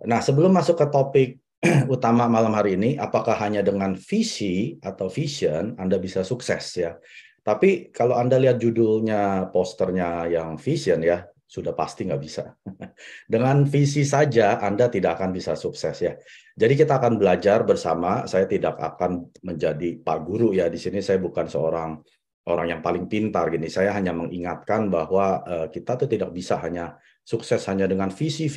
Nah, sebelum masuk ke topik utama malam hari ini, apakah hanya dengan visi atau vision Anda bisa sukses ya? Tapi kalau Anda lihat judulnya, posternya yang vision ya, sudah pasti nggak bisa. Dengan visi saja Anda tidak akan bisa sukses ya. Jadi kita akan belajar bersama. Saya tidak akan menjadi Pak Guru ya. Di sini saya bukan seorang orang yang paling pintar gini. Saya hanya mengingatkan bahwa kita tuh tidak bisa hanya sukses hanya dengan visi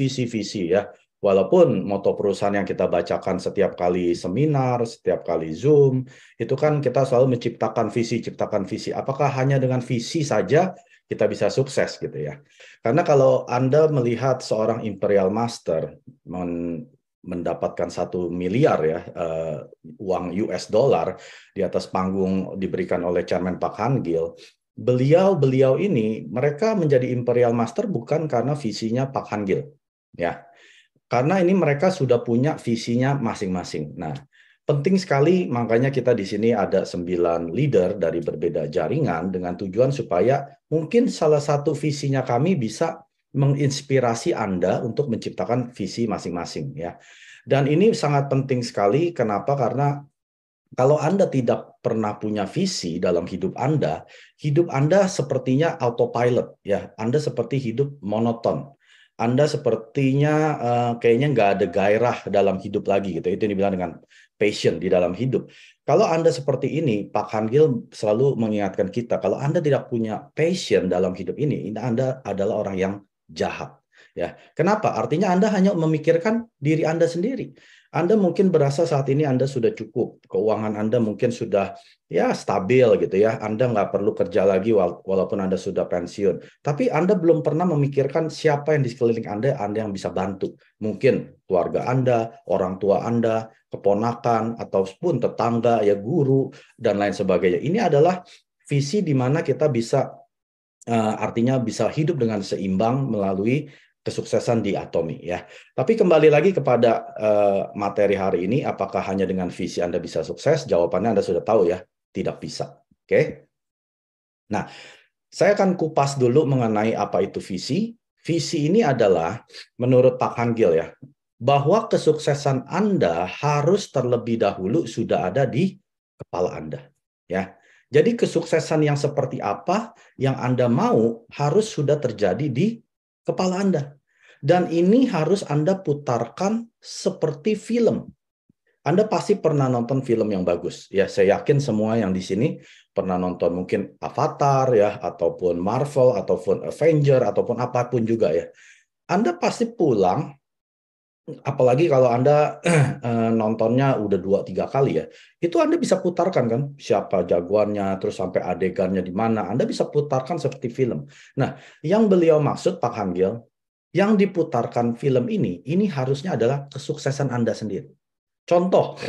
ya. Walaupun moto perusahaan yang kita bacakan setiap kali seminar, setiap kali Zoom, itu kan kita selalu menciptakan visi, ciptakan visi. Apakah hanya dengan visi saja kita bisa sukses gitu ya? Karena kalau Anda melihat seorang imperial master mendapatkan 1 miliar ya uang US dollar di atas panggung diberikan oleh Chairman Pak Han Gil, beliau ini mereka menjadi imperial master bukan karena visinya Pak Han Gil ya. Karena ini mereka sudah punya visinya masing-masing. Nah, penting sekali makanya kita di sini ada 9 leader dari berbeda jaringan dengan tujuan supaya mungkin salah satu visinya kami bisa menginspirasi Anda untuk menciptakan visi masing-masing ya. Dan ini sangat penting sekali. Kenapa? Karena kalau Anda tidak pernah punya visi dalam hidup Anda sepertinya autopilot ya. Anda seperti hidup monoton. Anda sepertinya kayaknya nggak ada gairah dalam hidup lagi gitu. Itu yang dibilang dengan passion di dalam hidup. Kalau Anda seperti ini, Pak Hangil selalu mengingatkan kita, kalau Anda tidak punya passion dalam hidup ini Anda adalah orang yang jahat. Ya, kenapa? Artinya Anda hanya memikirkan diri Anda sendiri. Anda mungkin berasa saat ini Anda sudah cukup, keuangan Anda mungkin sudah ya stabil gitu ya. Anda nggak perlu kerja lagi walaupun Anda sudah pensiun. Tapi Anda belum pernah memikirkan siapa yang di sekeliling Anda yang bisa bantu. Mungkin keluarga Anda, orang tua Anda, keponakan, ataupun tetangga, ya guru, dan lain sebagainya. Ini adalah visi di mana kita bisa artinya bisa hidup dengan seimbang melalui kesuksesan di Atomi ya. Tapi kembali lagi kepada materi hari ini, apakah hanya dengan visi Anda bisa sukses? Jawabannya Anda sudah tahu ya, tidak bisa. Oke. Nah, saya akan kupas dulu mengenai apa itu visi. Visi ini adalah menurut Pak Hangil ya, bahwa kesuksesan Anda harus terlebih dahulu sudah ada di kepala Anda ya. Jadi kesuksesan yang seperti apa yang Anda mau harus sudah terjadi di kepala Anda. Dan ini harus Anda putarkan seperti film. Anda pasti pernah nonton film yang bagus. Ya, saya yakin semua yang di sini pernah nonton mungkin Avatar ya, ataupun Marvel, ataupun Avenger, ataupun apapun juga ya. Anda pasti pulang, apalagi kalau Anda nontonnya udah 2-3 kali ya, itu Anda bisa putarkan kan, siapa jagoannya, terus sampai adegannya di mana, Anda bisa putarkan seperti film. Nah, yang beliau maksud Pak Hangil, yang diputarkan film ini harusnya adalah kesuksesan Anda sendiri. Contoh,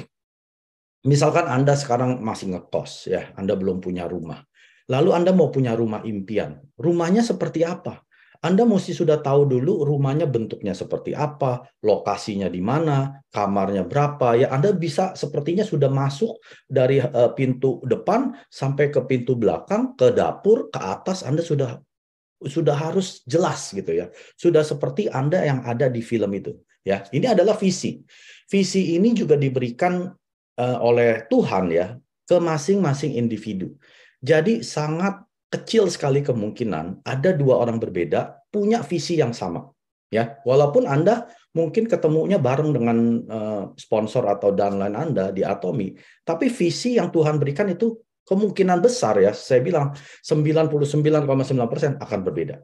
misalkan Anda sekarang masih ngekos, ya, Anda belum punya rumah. Lalu Anda mau punya rumah impian. Rumahnya seperti apa? Anda mesti sudah tahu dulu rumahnya bentuknya seperti apa, lokasinya di mana, kamarnya berapa. Ya, Anda bisa sepertinya sudah masuk dari pintu depan sampai ke pintu belakang, ke dapur, ke atas. Anda sudah harus jelas gitu ya. Sudah seperti Anda yang ada di film itu. Ya, ini adalah visi. Visi ini juga diberikan oleh Tuhan ya ke masing-masing individu. Jadi sangat kecil sekali kemungkinan ada 2 orang berbeda punya visi yang sama. Ya, walaupun Anda mungkin ketemunya bareng dengan sponsor atau downline Anda di Atomi, tapi visi yang Tuhan berikan itu kemungkinan besar ya, saya bilang 99,9% akan berbeda.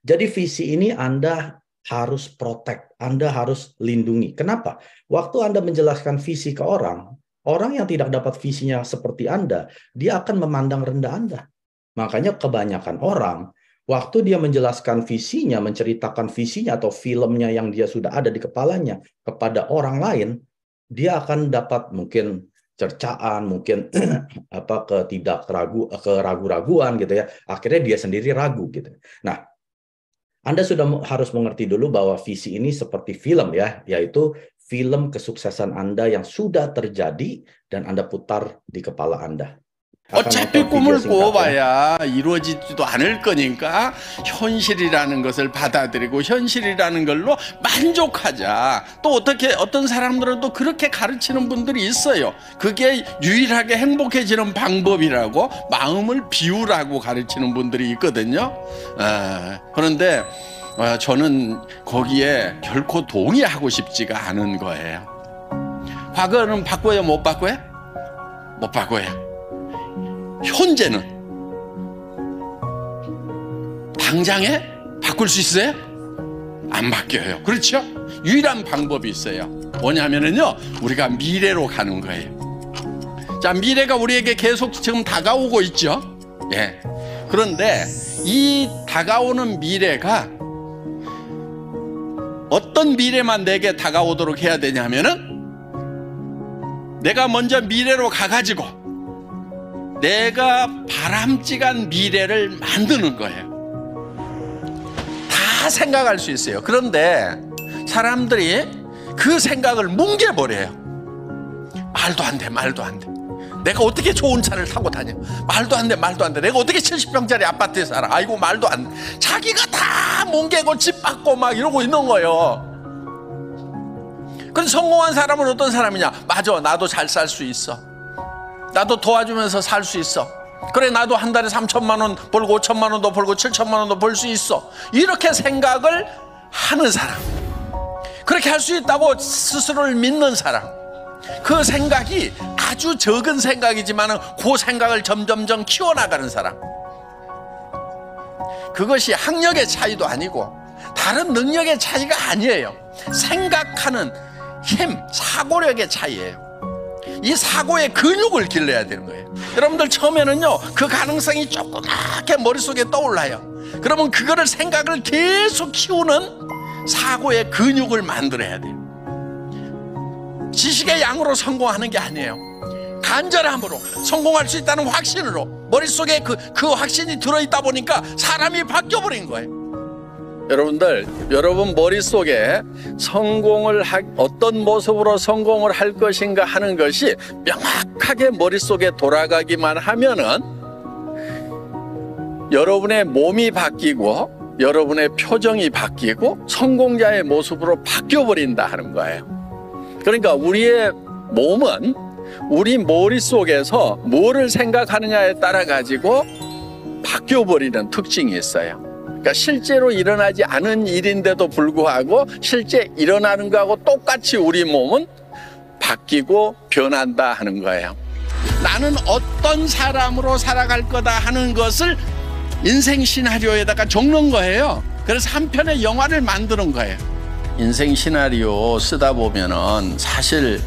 Jadi visi ini Anda harus protect, Anda harus lindungi. Kenapa? Waktu Anda menjelaskan visi ke orang, orang yang tidak dapat visinya seperti Anda, dia akan memandang rendah Anda. Makanya kebanyakan orang, waktu dia menjelaskan visinya, menceritakan visinya atau filmnya yang dia sudah ada di kepalanya kepada orang lain, dia akan dapat mungkin cercaan, mungkin apa keraguan gitu ya. Akhirnya dia sendiri ragu gitu. Nah, Anda sudah harus mengerti dulu bahwa visi ini seperti film ya, yaitu film kesuksesan Anda yang sudah terjadi dan Anda putar di kepala Anda. 어차피 꿈을 꿔봐야 이루어지지도 않을 거니까 현실이라는 것을 받아들이고 현실이라는 걸로 만족하자. 또 어떤 사람들은 또 그렇게 가르치는 분들이 있어요. 그게 유일하게 행복해지는 방법이라고, 마음을 비우라고 가르치는 분들이 있거든요. 그런데 저는 거기에 결코 동의하고 싶지가 않은 거예요. 과거는 바꿔요, 못 바꿔요? 못 바꿔요. 현재는 당장에 바꿀 수 있어요? 안 바뀌어요. 그렇죠? 유일한 방법이 있어요. 뭐냐면은요, 우리가 미래로 가는 거예요. 자, 미래가 우리에게 계속 지금 다가오고 있죠. 예. 그런데 이 다가오는 미래가 어떤 미래만 내게 다가오도록 해야 되냐면은, 내가 먼저 미래로 가가지고 내가 바람직한 미래를 만드는 거예요. 다 생각할 수 있어요. 그런데 사람들이 그 생각을 뭉개버려요. 말도 안 돼, 말도 안 돼. 내가 어떻게 좋은 차를 타고 다녀? 말도 안 돼, 말도 안 돼. 내가 어떻게 70평짜리 아파트에 살아? 아이고, 말도 안 돼. 자기가 다 뭉개고 집 받고 막 이러고 있는 거예요. 그래서 성공한 사람은 어떤 사람이냐? 맞아, 나도 잘 살 수 있어. 나도 도와주면서 살 수 있어. 그래, 나도 한 달에 3천만 원 벌고 5천만 원도 벌고 7천만 원도 벌 수 있어. 이렇게 생각을 하는 사람, 그렇게 할 수 있다고 스스로를 믿는 사람, 그 생각이 아주 적은 생각이지만 그 생각을 점점점 키워나가는 사람, 그것이 학력의 차이도 아니고 다른 능력의 차이가 아니에요. 생각하는 힘, 사고력의 차이예요. 이 사고의 근육을 길러야 되는 거예요. 여러분들 처음에는요, 그 가능성이 조그맣게 머릿속에 떠올라요. 그러면 그거를 생각을 계속 키우는 사고의 근육을 만들어야 돼요. 지식의 양으로 성공하는 게 아니에요. 간절함으로, 성공할 수 있다는 확신으로, 머릿속에 그 확신이 들어있다 보니까 사람이 바뀌어버린 거예요. 여러분들, 여러분 머릿속에 어떤 모습으로 성공을 할 것인가 하는 것이 명확하게 머릿속에 돌아가기만 하면은 여러분의 몸이 바뀌고 여러분의 표정이 바뀌고 성공자의 모습으로 바뀌어버린다 하는 거예요. 그러니까 우리의 몸은 우리 머릿속에서 뭐를 생각하느냐에 따라 가지고 바뀌어버리는 특징이 있어요. 그러니까 실제로 일어나지 않은 일인데도 불구하고 실제 일어나는 거하고 똑같이 우리 몸은 바뀌고 변한다 하는 거예요. 나는 어떤 사람으로 살아갈 거다 하는 것을 인생 시나리오에다가 적는 거예요. 그래서 한 편의 영화를 만드는 거예요. 인생 시나리오 쓰다 보면은 사실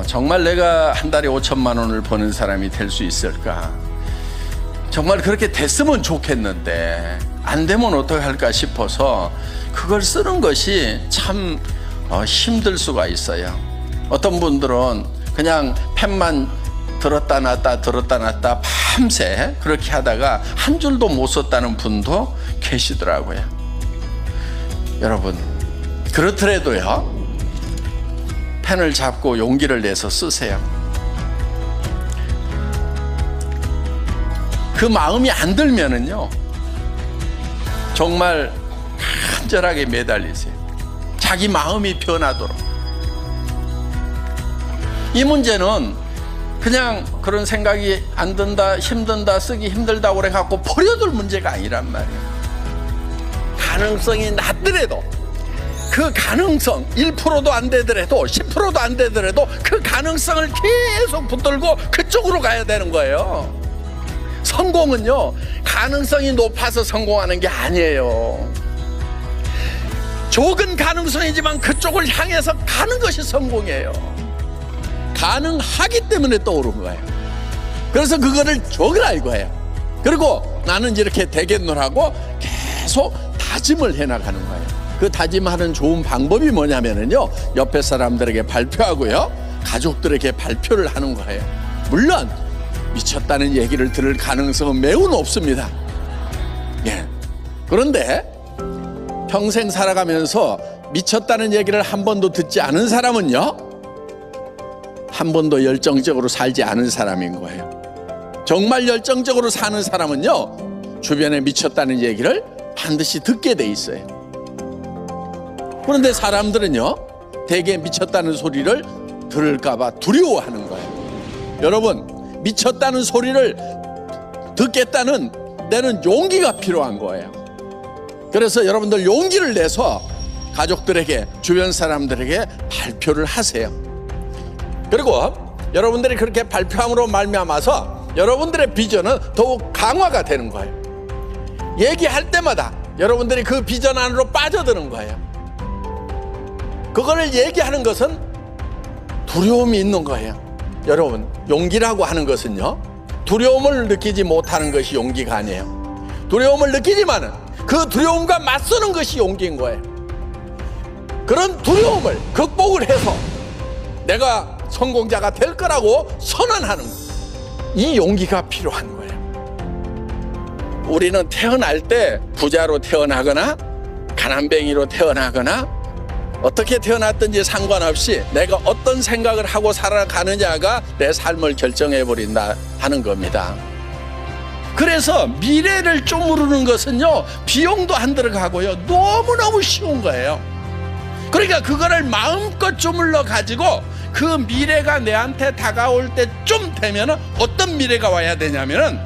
정말 내가 한 달에 5천만 원을 버는 사람이 될 수 있을까? 정말 그렇게 됐으면 좋겠는데 안 되면 어떡할까 싶어서 그걸 쓰는 것이 참 힘들 수가 있어요. 어떤 분들은 그냥 펜만 들었다 놨다 밤새 그렇게 하다가 한 줄도 못 썼다는 분도 계시더라고요. 여러분, 그렇더라도요, 펜을 잡고 용기를 내서 쓰세요. 그 마음이 안 들면은요, 정말 간절하게 매달리세요. 자기 마음이 변하도록. 이 문제는 그냥 그런 생각이 안 든다, 힘든다, 쓰기 힘들다고 그래갖고 버려둘 문제가 아니란 말이에요. 가능성이 낮더라도, 그 가능성 1%도 안 되더라도 10%도 안 되더라도 그 가능성을 계속 붙들고 그쪽으로 가야 되는 거예요. 성공은요, 가능성이 높아서 성공하는 게 아니에요. 적은 가능성이지만 그쪽을 향해서 가는 것이 성공이에요. 가능하기 때문에 떠오른 거예요. 그래서 그거를 적으라 이거예요. 그리고 나는 이렇게 되겠노라고 계속 다짐을 해나가는 거예요. 그 다짐하는 좋은 방법이 뭐냐면요, 옆에 사람들에게 발표하고요, 가족들에게 발표를 하는 거예요. 물론 미쳤다는 얘기를 들을 가능성은 매우 높습니다. 예. 그런데 평생 살아가면서 미쳤다는 얘기를 한 번도 듣지 않은 사람은요, 한 번도 열정적으로 살지 않은 사람인 거예요. 정말 열정적으로 사는 사람은요, 주변에 미쳤다는 얘기를 반드시 듣게 돼 있어요. 그런데 사람들은요, 대개 미쳤다는 소리를 들을까봐 두려워하는 거예요. 여러분, 미쳤다는 소리를 듣겠다는 내는 용기가 필요한 거예요. 그래서 여러분들 용기를 내서 가족들에게, 주변 사람들에게 발표를 하세요. 그리고 여러분들이 그렇게 발표함으로 말미암아서 여러분들의 비전은 더욱 강화가 되는 거예요. 얘기할 때마다 여러분들이 그 비전 안으로 빠져드는 거예요. 그거를 얘기하는 것은 두려움이 있는 거예요. 여러분, 용기라고 하는 것은요, 두려움을 느끼지 못하는 것이 용기가 아니에요. 두려움을 느끼지만은 그 두려움과 맞서는 것이 용기인 거예요. 그런 두려움을 극복을 해서 내가 성공자가 될 거라고 선언하는, 이 용기가 필요한 거예요. 우리는 태어날 때 부자로 태어나거나 가난뱅이로 태어나거나 어떻게 태어났든지 상관없이 내가 어떤 생각을 하고 살아가느냐가 내 삶을 결정해버린다 하는 겁니다. 그래서 미래를 쪼무르는 것은요, 비용도 안 들어가고요, 너무너무 쉬운 거예요. 그러니까 그거를 마음껏 쪼물러 가지고 그 미래가 내한테 다가올 때쯤 되면 어떤 미래가 와야 되냐면은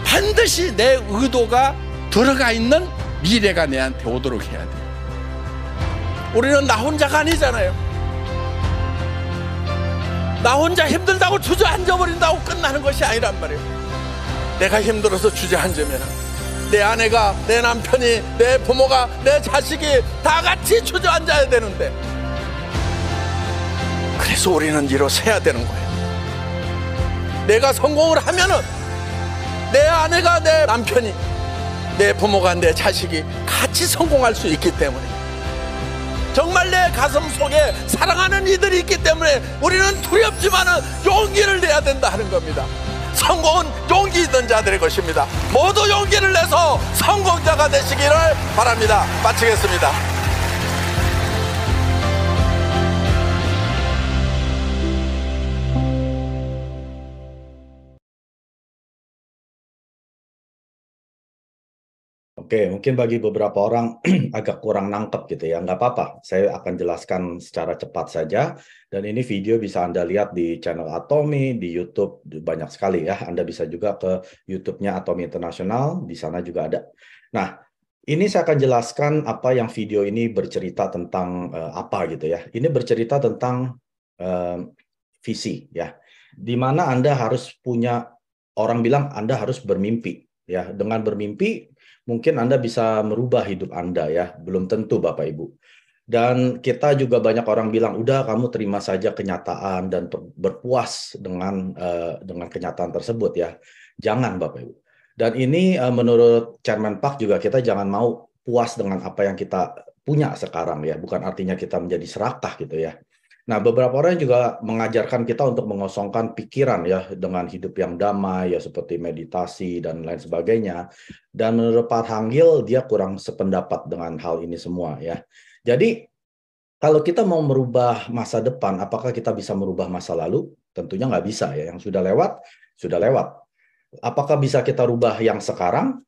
반드시 내 의도가 들어가 있는 미래가 내한테 오도록 해야 돼요. 우리는 나 혼자가 아니잖아요. 나 혼자 힘들다고 주저앉아버린다고 끝나는 것이 아니란 말이에요. 내가 힘들어서 주저앉으면 내 아내가, 내 남편이, 내 부모가, 내 자식이 다 같이 주저앉아야 되는데, 그래서 우리는 일어서야 되는 거예요. 내가 성공을 하면은 내 아내가, 내 남편이, 내 부모가, 내 자식이 같이 성공할 수 있기 때문에, 정말 내 가슴 속에 사랑하는 이들이 있기 때문에 우리는 두렵지만은 용기를 내야 된다 하는 겁니다. 성공은 용기 있는 자들의 것입니다. 모두 용기를 내서 성공자가 되시기를 바랍니다. 마치겠습니다. Oke, mungkin bagi beberapa orang agak kurang nangkep gitu ya, nggak apa-apa. Saya akan jelaskan secara cepat saja, dan ini video bisa Anda lihat di channel Atomy, di YouTube, banyak sekali ya. Anda bisa juga ke YouTube-nya Atomy International, di sana juga ada. Nah, ini saya akan jelaskan apa yang video ini bercerita tentang apa gitu ya. Ini bercerita tentang visi ya, di mana Anda harus punya, orang bilang Anda harus bermimpi ya. Dengan bermimpi mungkin Anda bisa merubah hidup Anda ya, belum tentu Bapak Ibu. Dan kita juga banyak orang bilang, udah kamu terima saja kenyataan dan berpuas dengan kenyataan tersebut ya. Jangan Bapak Ibu. Dan ini menurut Chairman Park juga, kita jangan mau puas dengan apa yang kita punya sekarang ya. Bukan artinya kita menjadi serakah gitu ya. Nah, beberapa orang juga mengajarkan kita untuk mengosongkan pikiran ya dengan hidup yang damai ya, seperti meditasi dan lain sebagainya. Dan menurut Pak Hanggil, dia kurang sependapat dengan hal ini semua ya. Jadi kalau kita mau merubah masa depan, apakah kita bisa merubah masa lalu? Tentunya nggak bisa ya. Yang sudah lewat, sudah lewat. Apakah bisa kita rubah yang sekarang?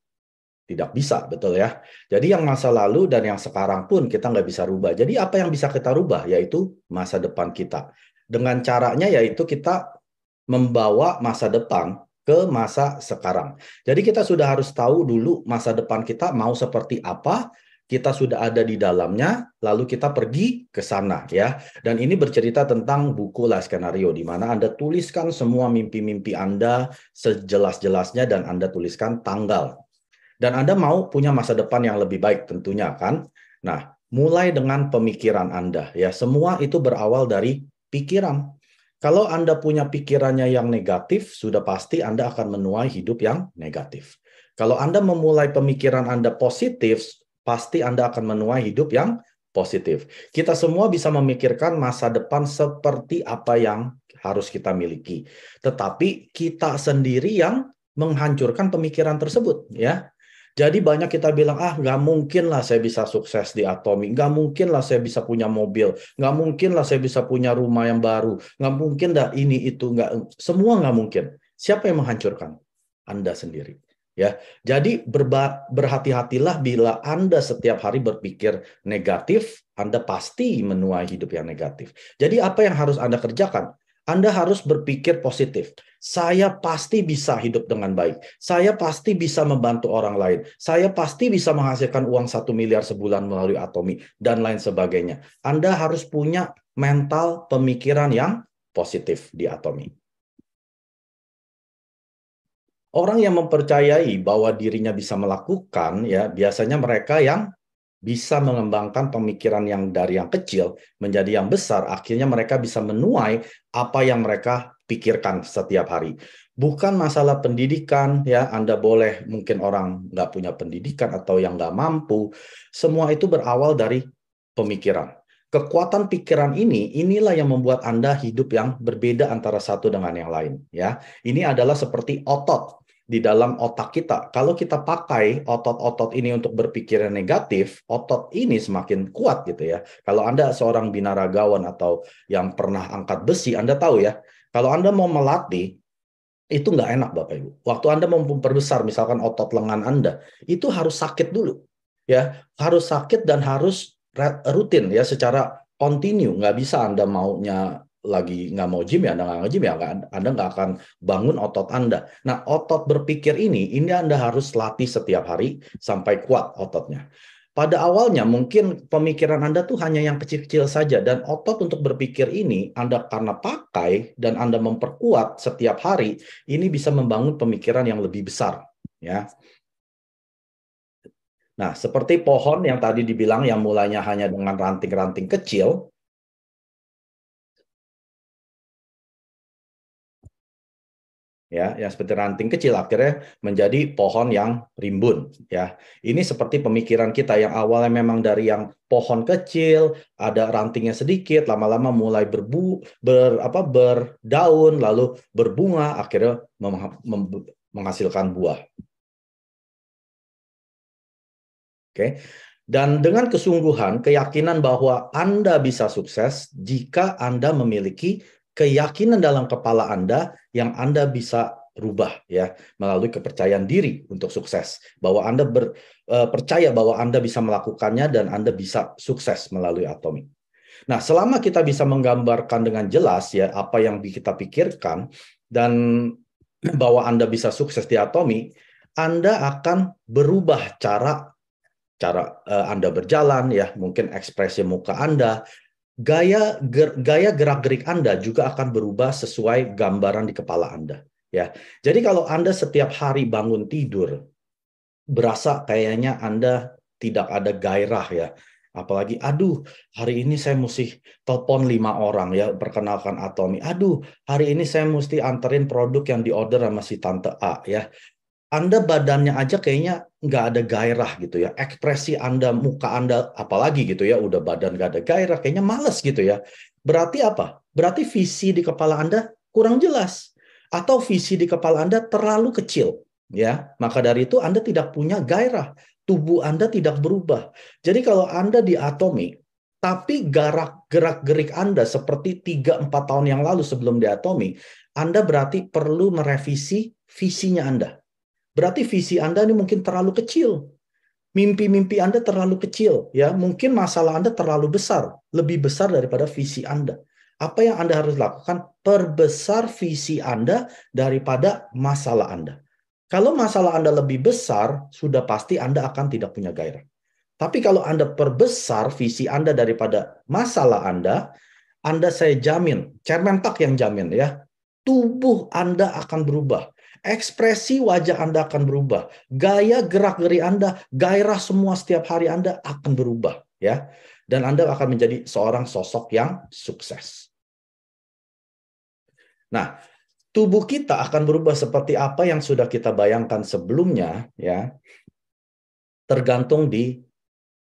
Tidak bisa, betul ya. Jadi yang masa lalu dan yang sekarang pun kita nggak bisa rubah. Jadi apa yang bisa kita rubah? Yaitu masa depan kita. Dengan caranya yaitu kita membawa masa depan ke masa sekarang. Jadi kita sudah harus tahu dulu masa depan kita mau seperti apa, kita sudah ada di dalamnya, lalu kita pergi ke sana ya. Dan ini bercerita tentang buku La Skenario, di mana Anda tuliskan semua mimpi-mimpi Anda sejelas-jelasnya dan Anda tuliskan tanggal. Dan Anda mau punya masa depan yang lebih baik tentunya kan. Nah, mulai dengan pemikiran Anda ya. Semua itu berawal dari pikiran. Kalau Anda punya pikirannya yang negatif, sudah pasti Anda akan menuai hidup yang negatif. Kalau Anda memulai pemikiran Anda positif, pasti Anda akan menuai hidup yang positif. Kita semua bisa memikirkan masa depan seperti apa yang harus kita miliki. Tetapi kita sendiri yang menghancurkan pemikiran tersebut ya. Jadi banyak kita bilang, nggak mungkin lah saya bisa sukses di Atomy, nggak mungkin lah saya bisa punya mobil, nggak mungkin lah saya bisa punya rumah yang baru, nggak mungkin dah ini itu, semua nggak mungkin. Siapa yang menghancurkan? Anda sendiri. Ya, jadi berhati-hatilah bila Anda setiap hari berpikir negatif, Anda pasti menuai hidup yang negatif. Jadi apa yang harus Anda kerjakan? Anda harus berpikir positif. Saya pasti bisa hidup dengan baik. Saya pasti bisa membantu orang lain. Saya pasti bisa menghasilkan uang 1 miliar sebulan melalui Atomi, dan lain sebagainya. Anda harus punya mental pemikiran yang positif di Atomi. Orang yang mempercayai bahwa dirinya bisa melakukan, ya biasanya mereka yang bisa mengembangkan pemikiran yang dari yang kecil menjadi yang besar. Akhirnya mereka bisa menuai apa yang mereka pikirkan setiap hari. Bukan masalah pendidikan, ya Anda boleh mungkin orang nggak punya pendidikan atau yang nggak mampu. Semua itu berawal dari pemikiran. Kekuatan pikiran inilah yang membuat Anda hidup yang berbeda antara satu dengan yang lain. Ya, ini adalah seperti otot di dalam otak kita. Kalau kita pakai otot-otot ini untuk berpikir negatif, otot ini semakin kuat gitu ya. Kalau Anda seorang binaragawan atau yang pernah angkat besi, Anda tahu ya, kalau Anda mau melatih, itu nggak enak Bapak Ibu. Waktu Anda mau memperbesar misalkan otot lengan Anda, itu harus sakit dulu. Ya, harus sakit dan harus rutin ya, secara kontinu. Nggak bisa Anda maunya lagi nggak mau gym ya, Anda nggak nge-gym ya, Anda nggak akan bangun otot Anda. Nah, otot berpikir ini Anda harus latih setiap hari sampai kuat ototnya. Pada awalnya mungkin pemikiran Anda tuh hanya yang kecil-kecil saja, dan otot untuk berpikir ini Anda karena pakai dan Anda memperkuat setiap hari, ini bisa membangun pemikiran yang lebih besar. Ya. Nah, seperti pohon yang tadi dibilang yang mulainya hanya dengan ranting-ranting kecil, ya, yang seperti ranting kecil akhirnya menjadi pohon yang rimbun, ya. Ini seperti pemikiran kita yang awalnya memang dari yang pohon kecil, ada rantingnya sedikit, lama-lama mulai berdaun, lalu berbunga, akhirnya menghasilkan buah. Oke. Dan dengan kesungguhan, keyakinan bahwa Anda bisa sukses jika Anda memiliki keyakinan dalam kepala Anda yang Anda bisa rubah ya melalui kepercayaan diri untuk sukses. Bahwa Anda percaya bahwa Anda bisa melakukannya dan Anda bisa sukses melalui Atomi. Nah, selama kita bisa menggambarkan dengan jelas ya apa yang kita pikirkan dan bahwa Anda bisa sukses di Atomi, Anda akan berubah cara Anda berjalan, ya mungkin ekspresi muka Anda, gaya gerak-gerik Anda juga akan berubah sesuai gambaran di kepala Anda. Ya, jadi kalau Anda setiap hari bangun tidur, berasa kayaknya Anda tidak ada gairah ya, apalagi, aduh, hari ini saya mesti telepon 5 orang ya, perkenalkan Atomi. Aduh, hari ini saya mesti anterin produk yang diorder sama si Tante A ya. Anda badannya aja kayaknya nggak ada gairah gitu ya. Ekspresi Anda, muka Anda, apalagi gitu ya, udah badan nggak ada gairah, kayaknya males gitu ya. Berarti apa? Berarti visi di kepala Anda kurang jelas. Atau visi di kepala Anda terlalu kecil. Ya, maka dari itu Anda tidak punya gairah. Tubuh Anda tidak berubah. Jadi kalau Anda di Atomi, tapi gerak-gerik Anda seperti 3-4 tahun yang lalu sebelum di Atomi, Anda berarti perlu merevisi visinya Anda. Berarti visi Anda ini mungkin terlalu kecil. Mimpi-mimpi Anda terlalu kecil, ya. Mungkin masalah Anda terlalu besar, lebih besar daripada visi Anda. Apa yang Anda harus lakukan? Perbesar visi Anda daripada masalah Anda. Kalau masalah Anda lebih besar, sudah pasti Anda akan tidak punya gairah. Tapi kalau Anda perbesar visi Anda daripada masalah Anda saya jamin, Chairman Tak yang jamin ya, tubuh Anda akan berubah. Ekspresi wajah Anda akan berubah. Gaya gerak-geri Anda, gairah semua setiap hari Anda akan berubah. Ya, dan Anda akan menjadi seorang sosok yang sukses. Nah, tubuh kita akan berubah seperti apa yang sudah kita bayangkan sebelumnya, ya, tergantung di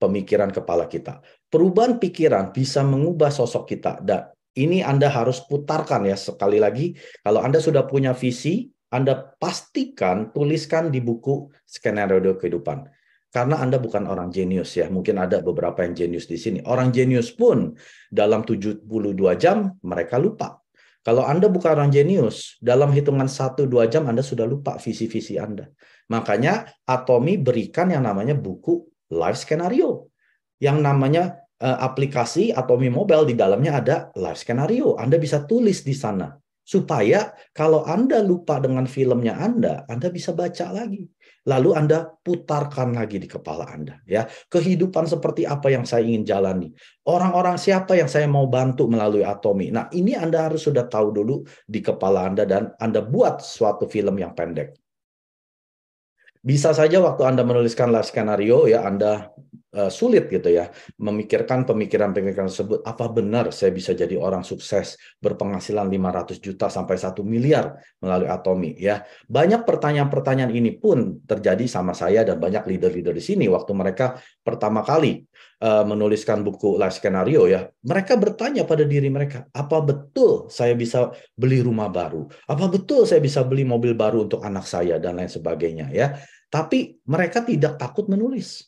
pemikiran kepala kita. Perubahan pikiran bisa mengubah sosok kita. Dan ini Anda harus putarkan ya, sekali lagi. Kalau Anda sudah punya visi, Anda pastikan tuliskan di buku skenario kehidupan. Karena Anda bukan orang jenius ya. Mungkin ada beberapa yang jenius di sini. Orang jenius pun dalam 72 jam mereka lupa. Kalau Anda bukan orang jenius, dalam hitungan 1-2 jam Anda sudah lupa visi-visi Anda. Makanya Atomy berikan yang namanya buku life scenario. Yang namanya aplikasi Atomy Mobile, di dalamnya ada live skenario. Anda bisa tulis di sana. Supaya kalau Anda lupa dengan filmnya Anda bisa baca lagi. Lalu Anda putarkan lagi di kepala Anda. Ya, kehidupan seperti apa yang saya ingin jalani. Orang-orang siapa yang saya mau bantu melalui Atomy. Nah, ini Anda harus sudah tahu dulu di kepala Anda dan Anda buat suatu film yang pendek. Bisa saja waktu Anda menuliskan live skenario, ya Anda sulit gitu ya, memikirkan pemikiran-pemikiran tersebut. Apa benar saya bisa jadi orang sukses berpenghasilan 500 juta sampai 1 miliar melalui Atomy ya? Banyak pertanyaan-pertanyaan ini pun terjadi sama saya dan banyak leader-leader di sini waktu mereka pertama kali menuliskan buku live skenario ya. Mereka bertanya pada diri mereka, apa betul saya bisa beli rumah baru? Apa betul saya bisa beli mobil baru untuk anak saya dan lain sebagainya ya? Tapi mereka tidak takut menulis.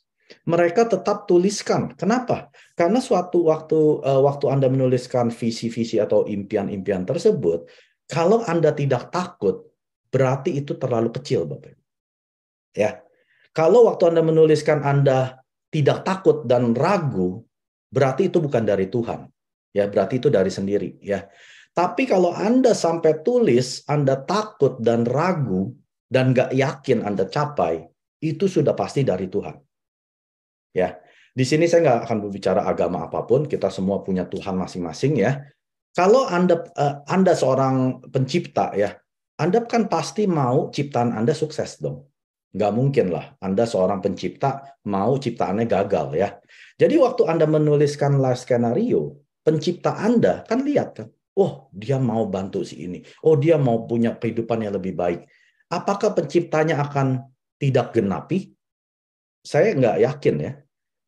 Mereka tetap tuliskan. Kenapa? Karena suatu waktu Anda menuliskan visi-visi atau impian-impian tersebut, kalau Anda tidak takut, berarti itu terlalu kecil, Bapak. Ya. Kalau waktu Anda menuliskan Anda tidak takut dan ragu, berarti itu bukan dari Tuhan. Ya, berarti itu dari sendiri, ya. Tapi kalau Anda sampai tulis Anda takut dan ragu dan nggak yakin Anda capai, itu sudah pasti dari Tuhan. Ya, di sini saya nggak akan berbicara agama apapun, kita semua punya Tuhan masing-masing ya. Kalau Anda seorang pencipta ya, Anda kan pasti mau ciptaan Anda sukses dong. Nggak mungkin lah Anda seorang pencipta mau ciptaannya gagal ya. Jadi waktu Anda menuliskan live skenario, pencipta Anda kan lihat kan, oh dia mau bantu si ini, oh dia mau punya kehidupan yang lebih baik. Apakah penciptanya akan tidak genapi? Saya nggak yakin ya.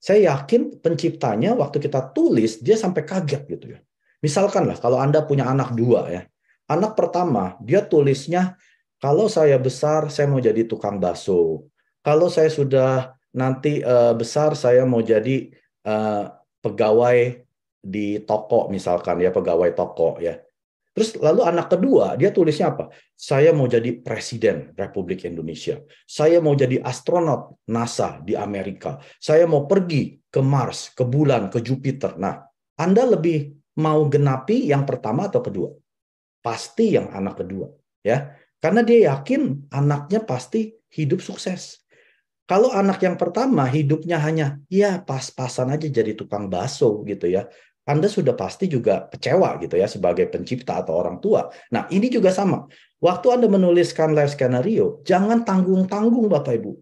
Saya yakin penciptanya waktu kita tulis, dia sampai kaget gitu ya. Misalkan lah, kalau Anda punya anak 2 ya. Anak pertama, dia tulisnya, kalau saya besar, saya mau jadi tukang bakso. Kalau saya sudah nanti besar, saya mau jadi pegawai di toko misalkan ya, pegawai toko ya. Terus lalu anak kedua, dia tulisnya apa? Saya mau jadi presiden Republik Indonesia. Saya mau jadi astronot NASA di Amerika. Saya mau pergi ke Mars, ke bulan, ke Jupiter. Nah, Anda lebih mau genapi yang pertama atau kedua? Pasti yang anak kedua, ya. Karena dia yakin anaknya pasti hidup sukses. Kalau anak yang pertama hidupnya hanya ya pas-pasan aja jadi tukang bakso gitu ya. Anda sudah pasti juga kecewa gitu ya sebagai pencipta atau orang tua. Nah, ini juga sama. Waktu Anda menuliskan live skenario, jangan tanggung-tanggung Bapak Ibu.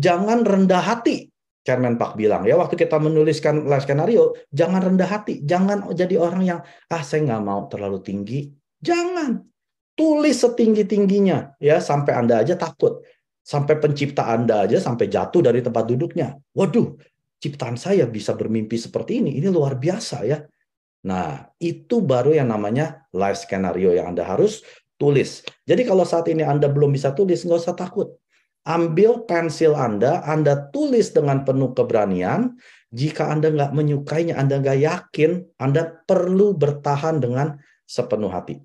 Jangan rendah hati. Chairman Pak bilang ya, waktu kita menuliskan live skenario, jangan rendah hati. Jangan jadi orang yang, saya nggak mau terlalu tinggi. Jangan. Tulis setinggi-tingginya ya, sampai Anda aja takut. Sampai pencipta Anda aja sampai jatuh dari tempat duduknya. Waduh, ciptaan saya bisa bermimpi seperti ini luar biasa ya. Nah, itu baru yang namanya live skenario yang Anda harus tulis. Jadi kalau saat ini Anda belum bisa tulis, nggak usah takut. Ambil pensil Anda tulis dengan penuh keberanian. Jika Anda nggak menyukainya, Anda nggak yakin, Anda perlu bertahan dengan sepenuh hati.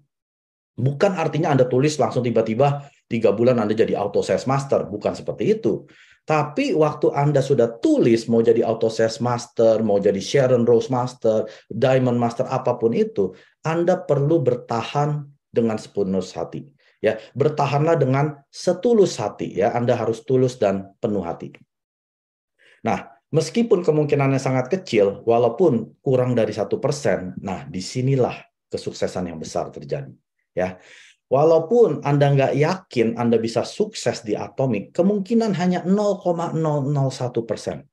Bukan artinya Anda tulis langsung tiba-tiba 3 bulan Anda jadi auto sales master. Bukan seperti itu. Tapi waktu Anda sudah tulis mau jadi auto sales master, mau jadi Sharon Rose master, Diamond master, apapun itu, Anda perlu bertahan dengan sepenuh hati. Ya, bertahanlah dengan setulus hati. Ya, Anda harus tulus dan penuh hati. Nah, meskipun kemungkinannya sangat kecil, walaupun kurang dari 1%, nah disinilah kesuksesan yang besar terjadi. Ya, walaupun Anda nggak yakin Anda bisa sukses di Atomy, kemungkinan hanya 0,001%.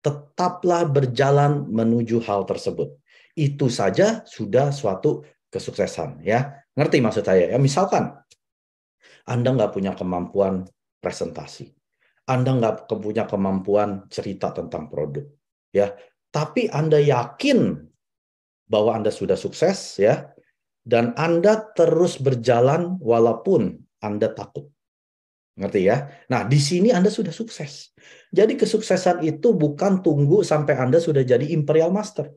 Tetaplah berjalan menuju hal tersebut. Itu saja sudah suatu kesuksesan. Ya, ngerti maksud saya? Ya, misalkan Anda nggak punya kemampuan presentasi, Anda nggak punya kemampuan cerita tentang produk, ya, tapi Anda yakin bahwa Anda sudah sukses, ya. Dan Anda terus berjalan walaupun Anda takut. Ngerti ya? Nah, di sini Anda sudah sukses. Jadi kesuksesan itu bukan tunggu sampai Anda sudah jadi Imperial Master.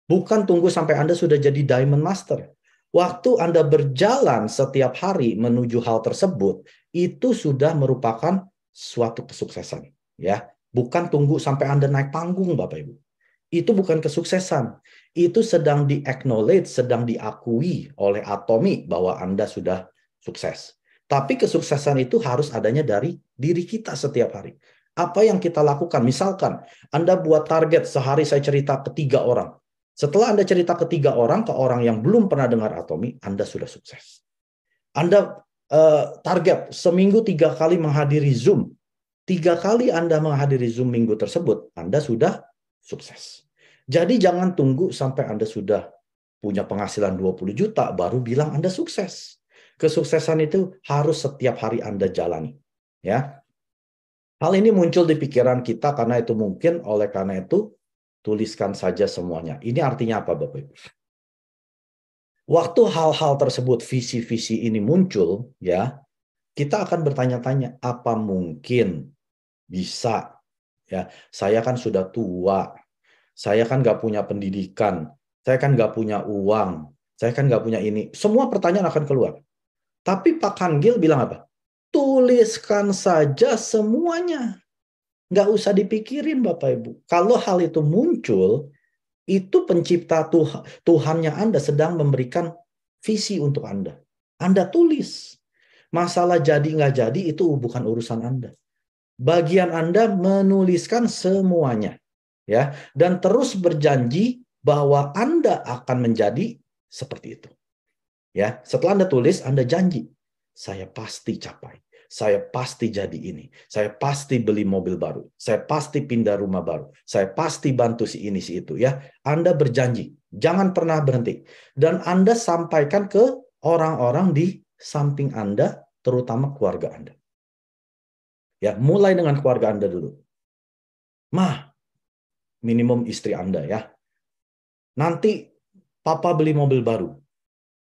Bukan tunggu sampai Anda sudah jadi Diamond Master. Waktu Anda berjalan setiap hari menuju hal tersebut, itu sudah merupakan suatu kesuksesan. Ya, bukan tunggu sampai Anda naik panggung, Bapak Ibu. Itu bukan kesuksesan. Itu sedang di-acknowledge, sedang diakui oleh Atomi bahwa Anda sudah sukses. Tapi kesuksesan itu harus adanya dari diri kita setiap hari. Apa yang kita lakukan? Misalkan Anda buat target sehari saya cerita ke 3 orang. Setelah Anda cerita ke 3 orang, ke orang yang belum pernah dengar Atomi, Anda sudah sukses. Anda target seminggu 3 kali menghadiri Zoom. 3 kali Anda menghadiri Zoom minggu tersebut, Anda sudah sukses. Jadi jangan tunggu sampai Anda sudah punya penghasilan 20 juta, baru bilang Anda sukses. Kesuksesan itu harus setiap hari Anda jalani. Ya. Hal ini muncul di pikiran kita karena itu mungkin, oleh karena itu tuliskan saja semuanya. Ini artinya apa, Bapak Ibu? Waktu hal-hal tersebut, visi-visi ini muncul, ya, kita akan bertanya-tanya, apa mungkin bisa? Ya, saya kan sudah tua, saya kan nggak punya pendidikan, saya kan nggak punya uang, saya kan nggak punya ini. Semua pertanyaan akan keluar. Tapi Pak Kanggil bilang apa? Tuliskan saja semuanya. Nggak usah dipikirin, Bapak Ibu. Kalau hal itu muncul, itu pencipta Tuhannya Anda sedang memberikan visi untuk Anda. Anda tulis. Masalah jadi nggak jadi itu bukan urusan Anda. Bagian Anda menuliskan semuanya. Ya, dan terus berjanji bahwa Anda akan menjadi seperti itu. Ya, setelah Anda tulis, Anda janji, saya pasti capai. Saya pasti jadi ini. Saya pasti beli mobil baru. Saya pasti pindah rumah baru. Saya pasti bantu si ini, si itu. Ya, Anda berjanji. Jangan pernah berhenti. Dan Anda sampaikan ke orang-orang di samping Anda, terutama keluarga Anda. Ya, mulai dengan keluarga Anda dulu. Mah, minimum istri Anda ya. Nanti Papa beli mobil baru.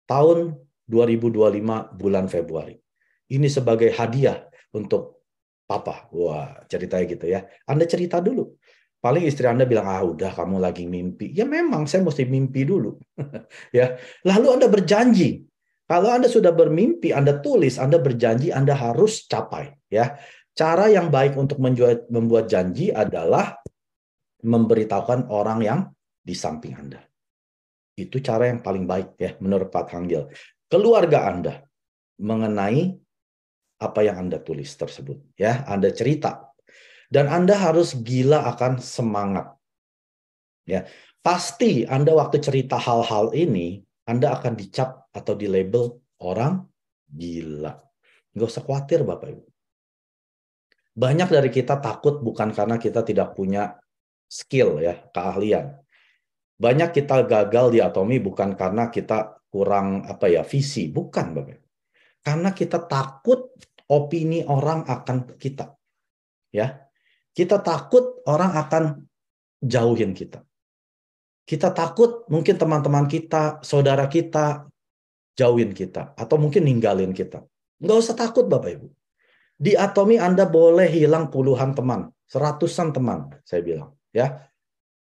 Tahun 2025 bulan Februari. Ini sebagai hadiah untuk Papa. Wah, ceritanya gitu ya. Anda cerita dulu. Paling istri Anda bilang, ah udah kamu lagi mimpi. Ya memang saya mesti mimpi dulu. Ya. Lalu Anda berjanji. Kalau Anda sudah bermimpi, Anda tulis, Anda berjanji, Anda harus capai. Ya. Cara yang baik untuk membuat janji adalah memberitahukan orang yang di samping Anda. Itu cara yang paling baik ya menurut Pak Kanggil. Keluarga Anda mengenai apa yang Anda tulis tersebut. Ya, Anda cerita. Dan Anda harus gila akan semangat. Ya, pasti Anda waktu cerita hal-hal ini, Anda akan dicap atau dilabel orang gila. Nggak usah khawatir Bapak Ibu. Banyak dari kita takut bukan karena kita tidak punya skill ya, keahlian. Banyak kita gagal di Atomi bukan karena kita kurang visi, bukan Bapak. Karena kita takut opini orang akan kita. Ya. Kita takut orang akan jauhin kita. Kita takut mungkin teman-teman kita, saudara kita jauhin kita atau mungkin ninggalin kita. Nggak usah takut Bapak Ibu. Di Atomi Anda boleh hilang puluhan teman, seratusan teman, saya bilang, ya.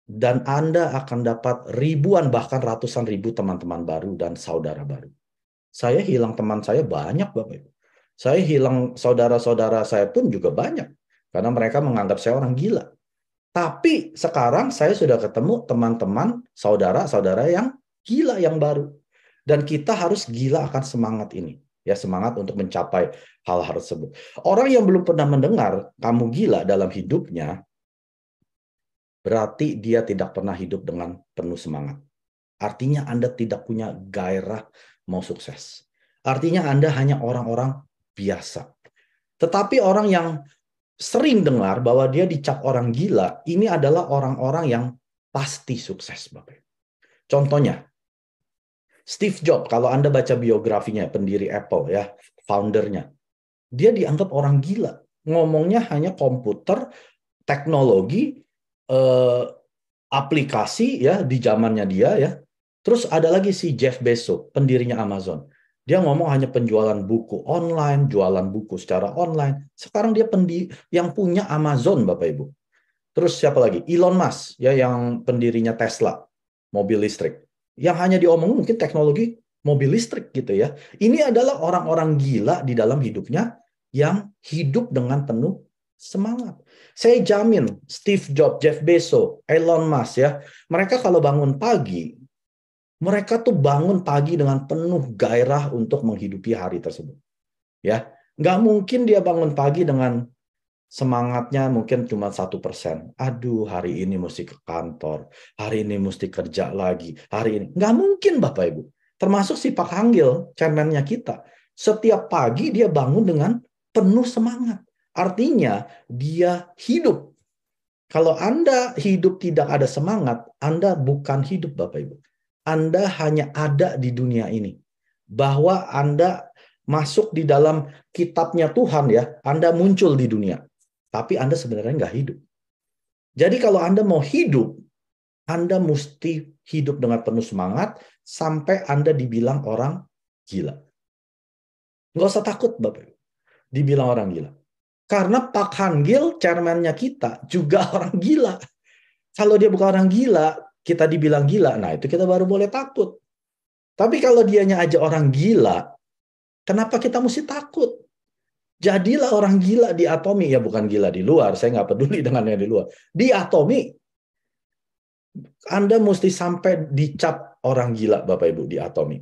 Dan Anda akan dapat ribuan bahkan ratusan ribu teman-teman baru dan saudara baru. Saya hilang teman saya banyak Bapak Ibu. Saya hilang saudara-saudara saya pun juga banyak karena mereka menganggap saya orang gila. Tapi sekarang saya sudah ketemu teman-teman, saudara-saudara yang gila yang baru. Dan kita harus gila akan semangat ini. Ya, semangat untuk mencapai hal-hal tersebut. Orang yang belum pernah mendengar kamu gila dalam hidupnya, berarti dia tidak pernah hidup dengan penuh semangat. Artinya Anda tidak punya gairah mau sukses. Artinya Anda hanya orang-orang biasa. Tetapi orang yang sering dengar bahwa dia dicap orang gila, ini adalah orang-orang yang pasti sukses, Bapak. Contohnya, Steve Jobs, kalau Anda baca biografinya, pendiri Apple, ya, foundernya, dia dianggap orang gila. Ngomongnya hanya komputer, teknologi, aplikasi, ya, di zamannya dia, ya. Terus ada lagi si Jeff Bezos, pendirinya Amazon. Dia ngomong hanya penjualan buku online, jualan buku secara online. Sekarang dia yang punya Amazon, Bapak Ibu. Terus siapa lagi? Elon Musk, ya, yang pendirinya Tesla, mobil listrik. Yang hanya diomongin mungkin teknologi mobil listrik gitu ya. Ini adalah orang-orang gila di dalam hidupnya yang hidup dengan penuh semangat. Saya jamin Steve Jobs, Jeff Bezos, Elon Musk ya, mereka kalau bangun pagi, mereka tuh bangun pagi dengan penuh gairah untuk menghidupi hari tersebut. Ya, nggak mungkin dia bangun pagi dengan semangatnya mungkin cuma 1%. Aduh, hari ini mesti ke kantor, hari ini mesti kerja lagi, hari ini. Nggak mungkin Bapak Ibu. Termasuk si Pak Hanggil, chairman-nya kita. Setiap pagi dia bangun dengan penuh semangat. Artinya dia hidup. Kalau Anda hidup tidak ada semangat, Anda bukan hidup Bapak Ibu. Anda hanya ada di dunia ini. Bahwa Anda masuk di dalam kitabnya Tuhan ya, Anda muncul di dunia. Tapi Anda sebenarnya nggak hidup. Jadi kalau Anda mau hidup, Anda mesti hidup dengan penuh semangat sampai Anda dibilang orang gila. Nggak usah takut Bapak, dibilang orang gila. Karena Pak Hanggil, chairman-nya kita, juga orang gila. Kalau dia bukan orang gila, kita dibilang gila, nah itu kita baru boleh takut. Tapi kalau dianya aja orang gila, kenapa kita mesti takut? Jadilah orang gila di Atomi. Ya bukan gila di luar, saya nggak peduli dengan yang di luar. Di Atomi, Anda mesti sampai dicap orang gila Bapak Ibu di Atomi.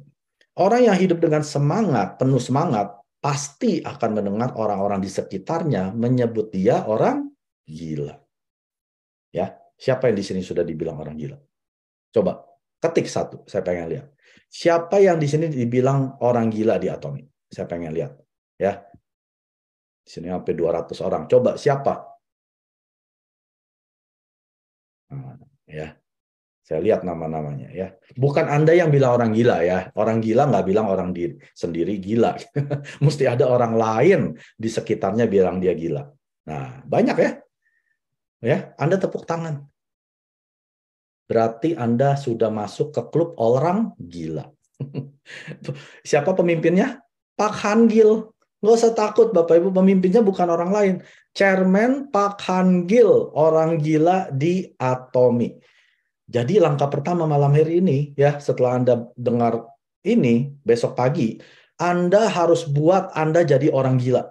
Orang yang hidup dengan semangat, penuh semangat, pasti akan mendengar orang-orang di sekitarnya menyebut dia orang gila. Ya, siapa yang di sini sudah dibilang orang gila? Coba ketik satu, saya pengen lihat. Siapa yang di sini dibilang orang gila di Atomi? Saya pengen lihat. Ya, di sini sampai 200 orang. Coba siapa? Nah, ya, saya lihat nama-namanya ya. Bukan Anda yang bilang orang gila ya. Orang gila nggak bilang orang sendiri gila. Mesti ada orang lain di sekitarnya bilang dia gila. Nah, banyak ya. Ya, Anda tepuk tangan. Berarti Anda sudah masuk ke klub orang gila. Siapa pemimpinnya? Pak Hanggil. Nggak usah takut Bapak Ibu, pemimpinnya bukan orang lain. Chairman Pak Hanggil, orang gila di Atomi. Jadi langkah pertama malam hari ini, ya setelah Anda dengar ini, besok pagi, Anda harus buat Anda jadi orang gila.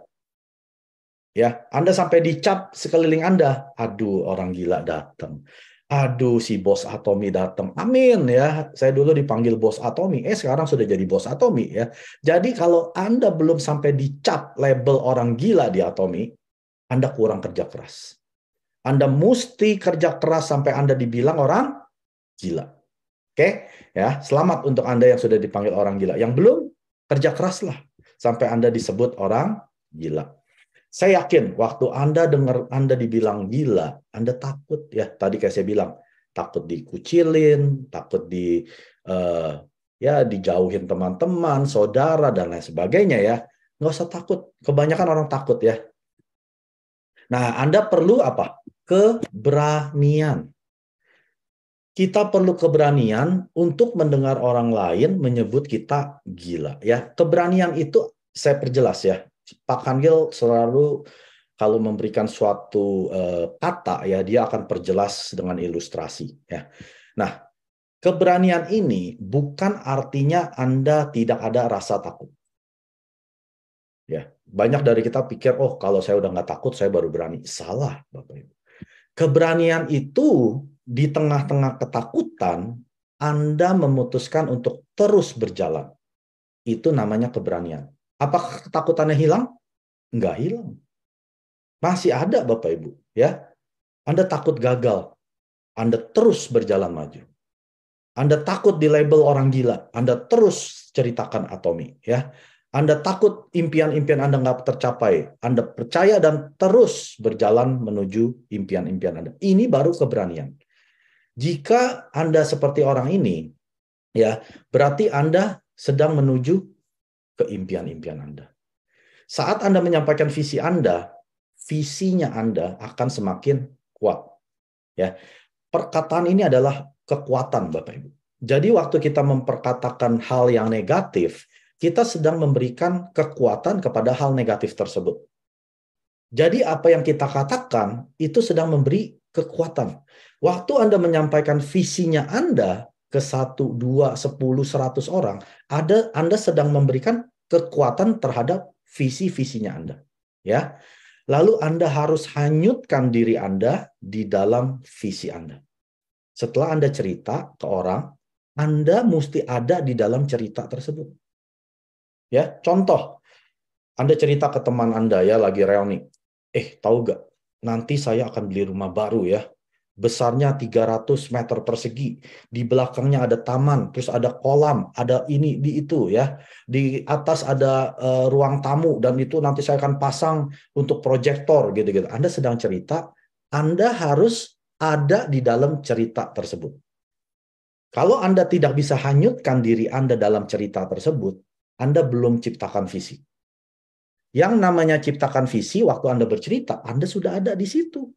Ya, Anda sampai dicap sekeliling Anda, aduh orang gila datang. Aduh, si bos Atomi datang. Amin ya. Saya dulu dipanggil bos Atomi. Sekarang sudah jadi bos Atomi ya. Jadi kalau Anda belum sampai dicap label orang gila di Atomi, Anda kurang kerja keras. Anda mesti kerja keras sampai Anda dibilang orang gila. Oke? Ya, selamat untuk Anda yang sudah dipanggil orang gila. Yang belum, kerja keraslah sampai Anda disebut orang gila. Saya yakin waktu Anda dengar Anda dibilang gila, Anda takut ya. Tadi kayak saya bilang, takut dikucilin, takut dijauhin teman-teman, saudara dan lain sebagainya ya. Nggak usah takut. Kebanyakan orang takut ya. Nah, Anda perlu apa? Keberanian. Kita perlu keberanian untuk mendengar orang lain menyebut kita gila ya. Keberanian itu saya perjelas ya. Pak Hanggil selalu kalau memberikan suatu kata ya dia akan perjelas dengan ilustrasi ya. Nah, keberanian ini bukan artinya Anda tidak ada rasa takut. Ya, banyak dari kita pikir oh kalau saya udah nggak takut saya baru berani. Salah, Bapak Ibu. Keberanian itu di tengah-tengah ketakutan Anda memutuskan untuk terus berjalan. Itu namanya keberanian. Apakah ketakutannya hilang? Enggak hilang. Masih ada Bapak Ibu. Ya, Anda takut gagal. Anda terus berjalan maju. Anda takut di label orang gila. Anda terus ceritakan Atomi. Ya, Anda takut impian-impian Anda nggak tercapai. Anda percaya dan terus berjalan menuju impian-impian Anda. Ini baru keberanian. Jika Anda seperti orang ini, ya berarti Anda sedang menuju ke impian-impian Anda. Saat Anda menyampaikan visi Anda, visinya Anda akan semakin kuat. Ya, perkataan ini adalah kekuatan, Bapak Ibu. Jadi waktu kita memperkatakan hal yang negatif, kita sedang memberikan kekuatan kepada hal negatif tersebut. Jadi apa yang kita katakan itu sedang memberi kekuatan. Waktu Anda menyampaikan visinya Anda, ke 1, 2, 10, 100 orang, Anda sedang memberikan kekuatan terhadap visi-visinya Anda. Ya. Lalu Anda harus hanyutkan diri Anda di dalam visi Anda. Setelah Anda cerita ke orang, Anda mesti ada di dalam cerita tersebut. Ya, contoh, Anda cerita ke teman Anda ya lagi reuni. Tahu gak? Nanti saya akan beli rumah baru ya. Besarnya 300 meter persegi. Di belakangnya ada taman, terus ada kolam, ada ini, di itu ya. Di atas ada ruang tamu, dan itu nanti saya akan pasang untuk proyektor gitu-gitu. Anda sedang cerita, Anda harus ada di dalam cerita tersebut. Kalau Anda tidak bisa hanyutkan diri Anda dalam cerita tersebut, Anda belum ciptakan visi. Yang namanya ciptakan visi, waktu Anda bercerita, Anda sudah ada di situ.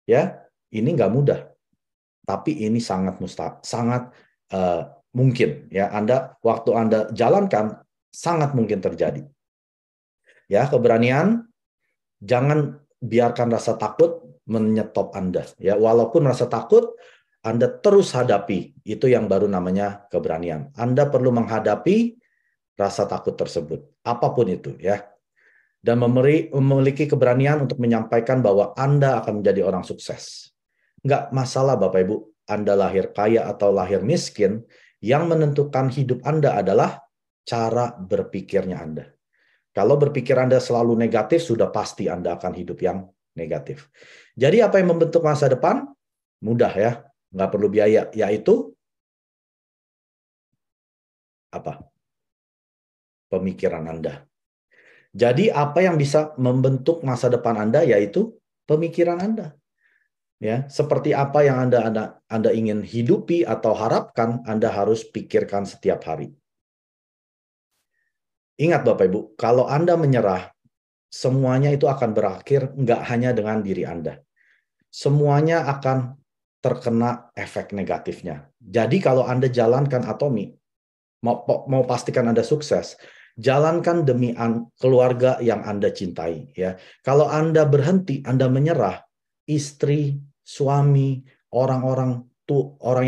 Ya, ini nggak mudah, tapi ini sangat mungkin. Ya, waktu Anda jalankan, sangat mungkin terjadi. Ya, keberanian, jangan biarkan rasa takut menyetop Anda. Ya, walaupun rasa takut, Anda terus hadapi. Itu yang baru namanya keberanian. Anda perlu menghadapi rasa takut tersebut, apapun itu, ya. Dan memiliki keberanian untuk menyampaikan bahwa Anda akan menjadi orang sukses. Nggak masalah Bapak Ibu, Anda lahir kaya atau lahir miskin, yang menentukan hidup Anda adalah cara berpikirnya Anda. Kalau berpikir Anda selalu negatif, sudah pasti Anda akan hidup yang negatif. Jadi apa yang membentuk masa depan? Mudah ya, nggak perlu biaya, yaitu apa? Pemikiran Anda. Jadi apa yang bisa membentuk masa depan Anda yaitu pemikiran Anda. Ya, seperti apa yang Anda ingin hidupi atau harapkan, Anda harus pikirkan setiap hari. Ingat Bapak Ibu, kalau Anda menyerah, semuanya itu akan berakhir nggak hanya dengan diri Anda. Semuanya akan terkena efek negatifnya. Jadi kalau Anda jalankan Atomi, mau pastikan Anda sukses, jalankan demi keluarga yang Anda cintai. Ya, kalau Anda berhenti, Anda menyerah, istri, suami, orang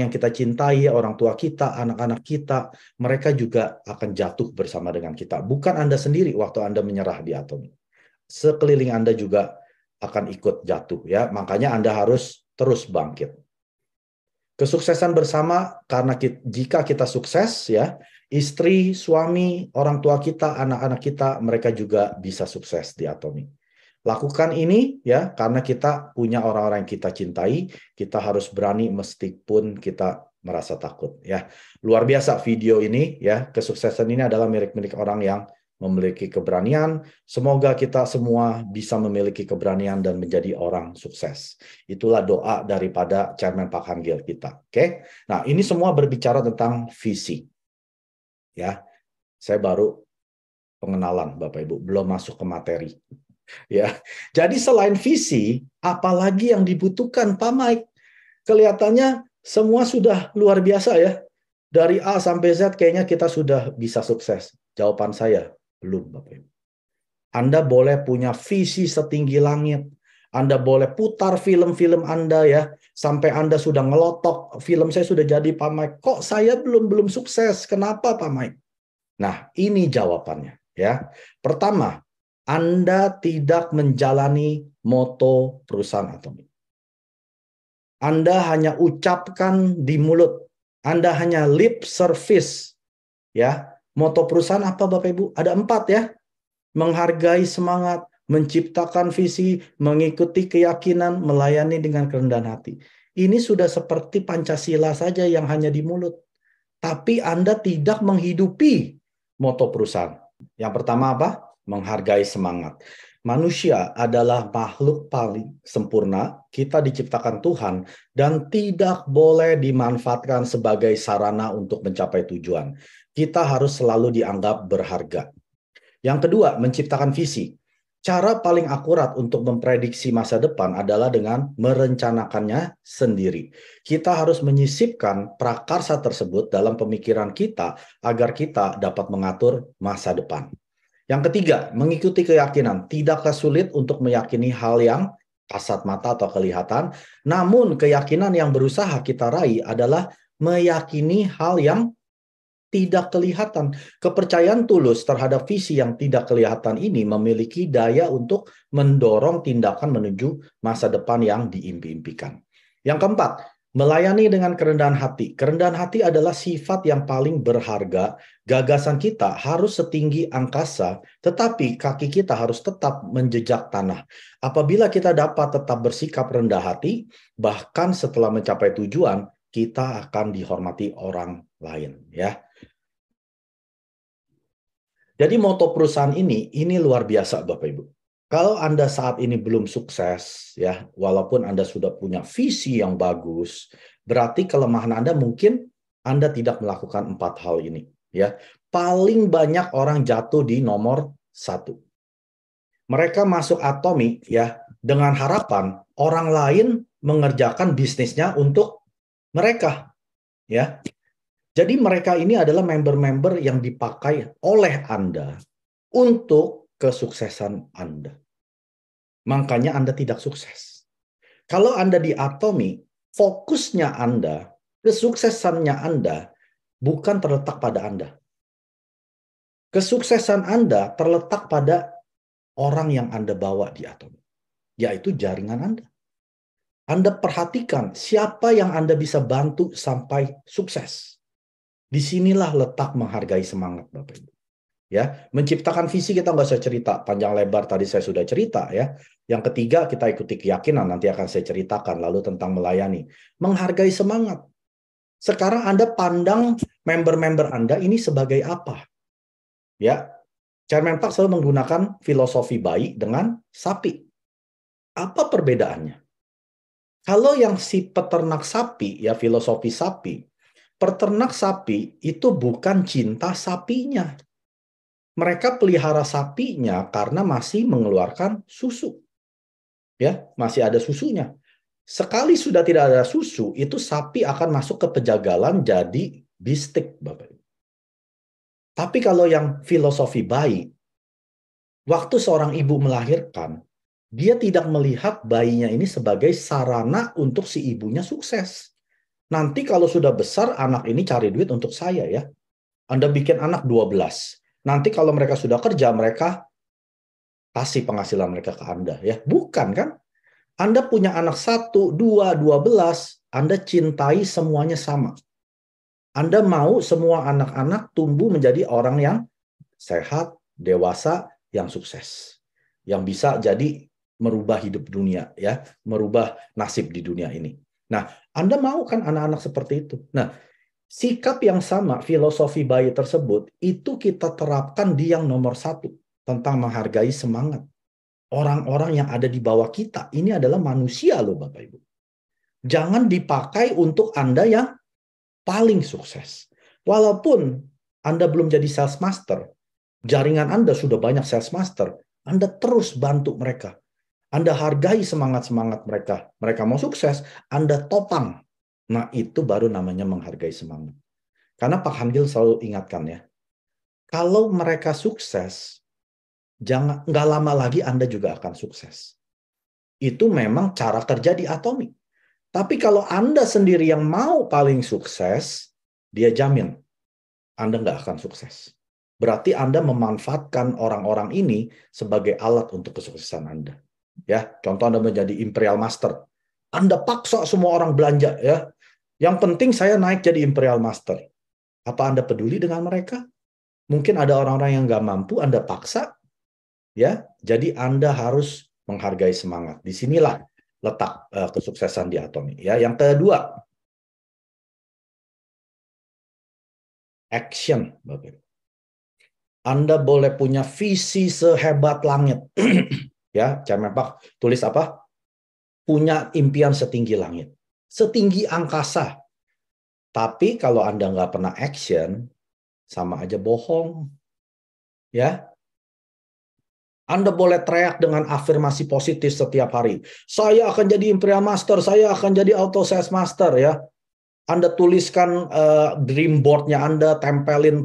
yang kita cintai, orang tua kita, anak-anak kita, mereka juga akan jatuh bersama dengan kita. Bukan Anda sendiri waktu Anda menyerah di Atomi. Sekeliling Anda juga akan ikut jatuh. Ya, makanya Anda harus terus bangkit. Kesuksesan bersama, karena jika kita sukses, ya, istri, suami, orang tua kita, anak-anak kita, mereka juga bisa sukses di Atomi. Lakukan ini ya, karena kita punya orang-orang yang kita cintai, kita harus berani meskipun kita merasa takut ya. Luar biasa video ini ya, kesuksesan ini adalah milik-milik orang yang memiliki keberanian. Semoga kita semua bisa memiliki keberanian dan menjadi orang sukses. Itulah doa daripada Chairman Pak Hangil kita. Oke. Nah, ini semua berbicara tentang visi. Ya. Saya baru pengenalan Bapak Ibu, belum masuk ke materi. Ya. Jadi selain visi, apalagi yang dibutuhkan Pak Mike? Kelihatannya semua sudah luar biasa ya. Dari A sampai Z kayaknya kita sudah bisa sukses. Jawaban saya, belum Bapak Ibu. Anda boleh punya visi setinggi langit. Anda boleh putar film-film Anda ya. Sampai Anda sudah ngelotok, film saya sudah jadi Pak Mike. Kok saya belum sukses? Kenapa Pak Mike? Nah, ini jawabannya ya. Pertama, Anda tidak menjalani moto perusahaan Atomi. Anda hanya ucapkan di mulut. Anda hanya lip service. Ya, moto perusahaan apa Bapak Ibu? Ada 4 ya. Menghargai semangat, menciptakan visi, mengikuti keyakinan, melayani dengan kerendahan hati. Ini sudah seperti Pancasila saja yang hanya di mulut. Tapi Anda tidak menghidupi moto perusahaan. Yang pertama apa? Menghargai semangat. Manusia adalah makhluk paling sempurna, kita diciptakan Tuhan, dan tidak boleh dimanfaatkan sebagai sarana untuk mencapai tujuan. Kita harus selalu dianggap berharga. Yang kedua, menciptakan visi. Cara paling akurat untuk memprediksi masa depan adalah dengan merencanakannya sendiri. Kita harus menyisipkan prakarsa tersebut dalam pemikiran kita agar kita dapat mengatur masa depan. Yang ketiga, mengikuti keyakinan. Tidaklah sulit untuk meyakini hal yang kasat mata atau kelihatan, namun keyakinan yang berusaha kita raih adalah meyakini hal yang tidak kelihatan. Kepercayaan tulus terhadap visi yang tidak kelihatan ini memiliki daya untuk mendorong tindakan menuju masa depan yang diimpi-impikan. Yang keempat, melayani dengan kerendahan hati. Kerendahan hati adalah sifat yang paling berharga. Gagasan kita harus setinggi angkasa, tetapi kaki kita harus tetap menjejak tanah. Apabila kita dapat tetap bersikap rendah hati, bahkan setelah mencapai tujuan, kita akan dihormati orang lain, ya. Jadi moto perusahaan ini luar biasa, Bapak Ibu. Kalau Anda saat ini belum sukses, ya, walaupun Anda sudah punya visi yang bagus, berarti kelemahan Anda mungkin Anda tidak melakukan 4 hal ini. Ya, paling banyak orang jatuh di nomor 1. Mereka masuk Atomic ya dengan harapan orang lain mengerjakan bisnisnya untuk mereka. Ya, jadi mereka ini adalah member-member yang dipakai oleh Anda untuk kesuksesan Anda. Makanya Anda tidak sukses. Kalau Anda di Atomic, fokusnya Anda, kesuksesannya Anda bukan terletak pada Anda. Kesuksesan Anda terletak pada orang yang Anda bawa di Atomic, yaitu jaringan Anda. Anda perhatikan siapa yang Anda bisa bantu sampai sukses. Disinilah letak menghargai semangat, Bapak Ibu. Ya, menciptakan visi kita nggak usah cerita panjang lebar, tadi saya sudah cerita ya. Yang ketiga, kita ikuti keyakinan, nanti akan saya ceritakan. Lalu tentang melayani, menghargai semangat. Sekarang Anda pandang member-member Anda ini sebagai apa? Ya, Chairman Park selalu menggunakan filosofi bayi dengan sapi. Apa perbedaannya? Kalau yang si peternak sapi, ya filosofi sapi, peternak sapi itu bukan cinta sapinya. Mereka pelihara sapinya karena masih mengeluarkan susu. Ya, masih ada susunya. Sekali sudah tidak ada susu, itu sapi akan masuk ke pejagalan jadi bistik, Bapak. Tapi kalau yang filosofi bayi, waktu seorang ibu melahirkan, dia tidak melihat bayinya ini sebagai sarana untuk si ibunya sukses. Nanti kalau sudah besar, anak ini cari duit untuk saya ya. Anda bikin anak 12. Nanti kalau mereka sudah kerja, mereka kasih penghasilan mereka ke Anda. Ya, bukan kan? Anda punya anak 1, 2, 12, Anda cintai semuanya sama. Anda mau semua anak-anak tumbuh menjadi orang yang sehat, dewasa, yang sukses. Yang bisa jadi merubah hidup dunia, ya, merubah nasib di dunia ini. Nah, Anda mau kan anak-anak seperti itu? Nah, sikap yang sama, filosofi bayi tersebut, itu kita terapkan di yang nomor 1, tentang menghargai semangat. Orang-orang yang ada di bawah kita, ini adalah manusia loh Bapak Ibu. Jangan dipakai untuk Anda yang paling sukses. Walaupun Anda belum jadi sales master, jaringan Anda sudah banyak sales master, Anda terus bantu mereka. Anda hargai semangat-semangat mereka. Mereka mau sukses, Anda topang. Nah, itu baru namanya menghargai semangat. Karena Pak Hanggil selalu ingatkan ya, kalau mereka sukses, nggak lama lagi Anda juga akan sukses. Itu memang cara kerja di Atomic. Tapi kalau Anda sendiri yang mau paling sukses, dia jamin Anda nggak akan sukses. Berarti Anda memanfaatkan orang-orang ini sebagai alat untuk kesuksesan Anda. Ya, contoh Anda menjadi Imperial Master. Anda paksa semua orang belanja ya. Yang penting saya naik jadi Imperial Master. Apa Anda peduli dengan mereka? Mungkin ada orang-orang yang nggak mampu, Anda paksa. Ya, jadi Anda harus menghargai semangat. Disinilah letak kesuksesan di Atomic. Ya, yang kedua, action, Bapak. Anda boleh punya visi sehebat langit. Ya, Chairman Park tulis apa? Punya impian setinggi langit, setinggi angkasa. Tapi kalau Anda nggak pernah action, sama aja bohong. Ya, Anda boleh teriak dengan afirmasi positif setiap hari. Saya akan jadi Imperial Master, saya akan jadi Auto Sales Master ya. Anda tuliskan dream board-nya Anda, tempelin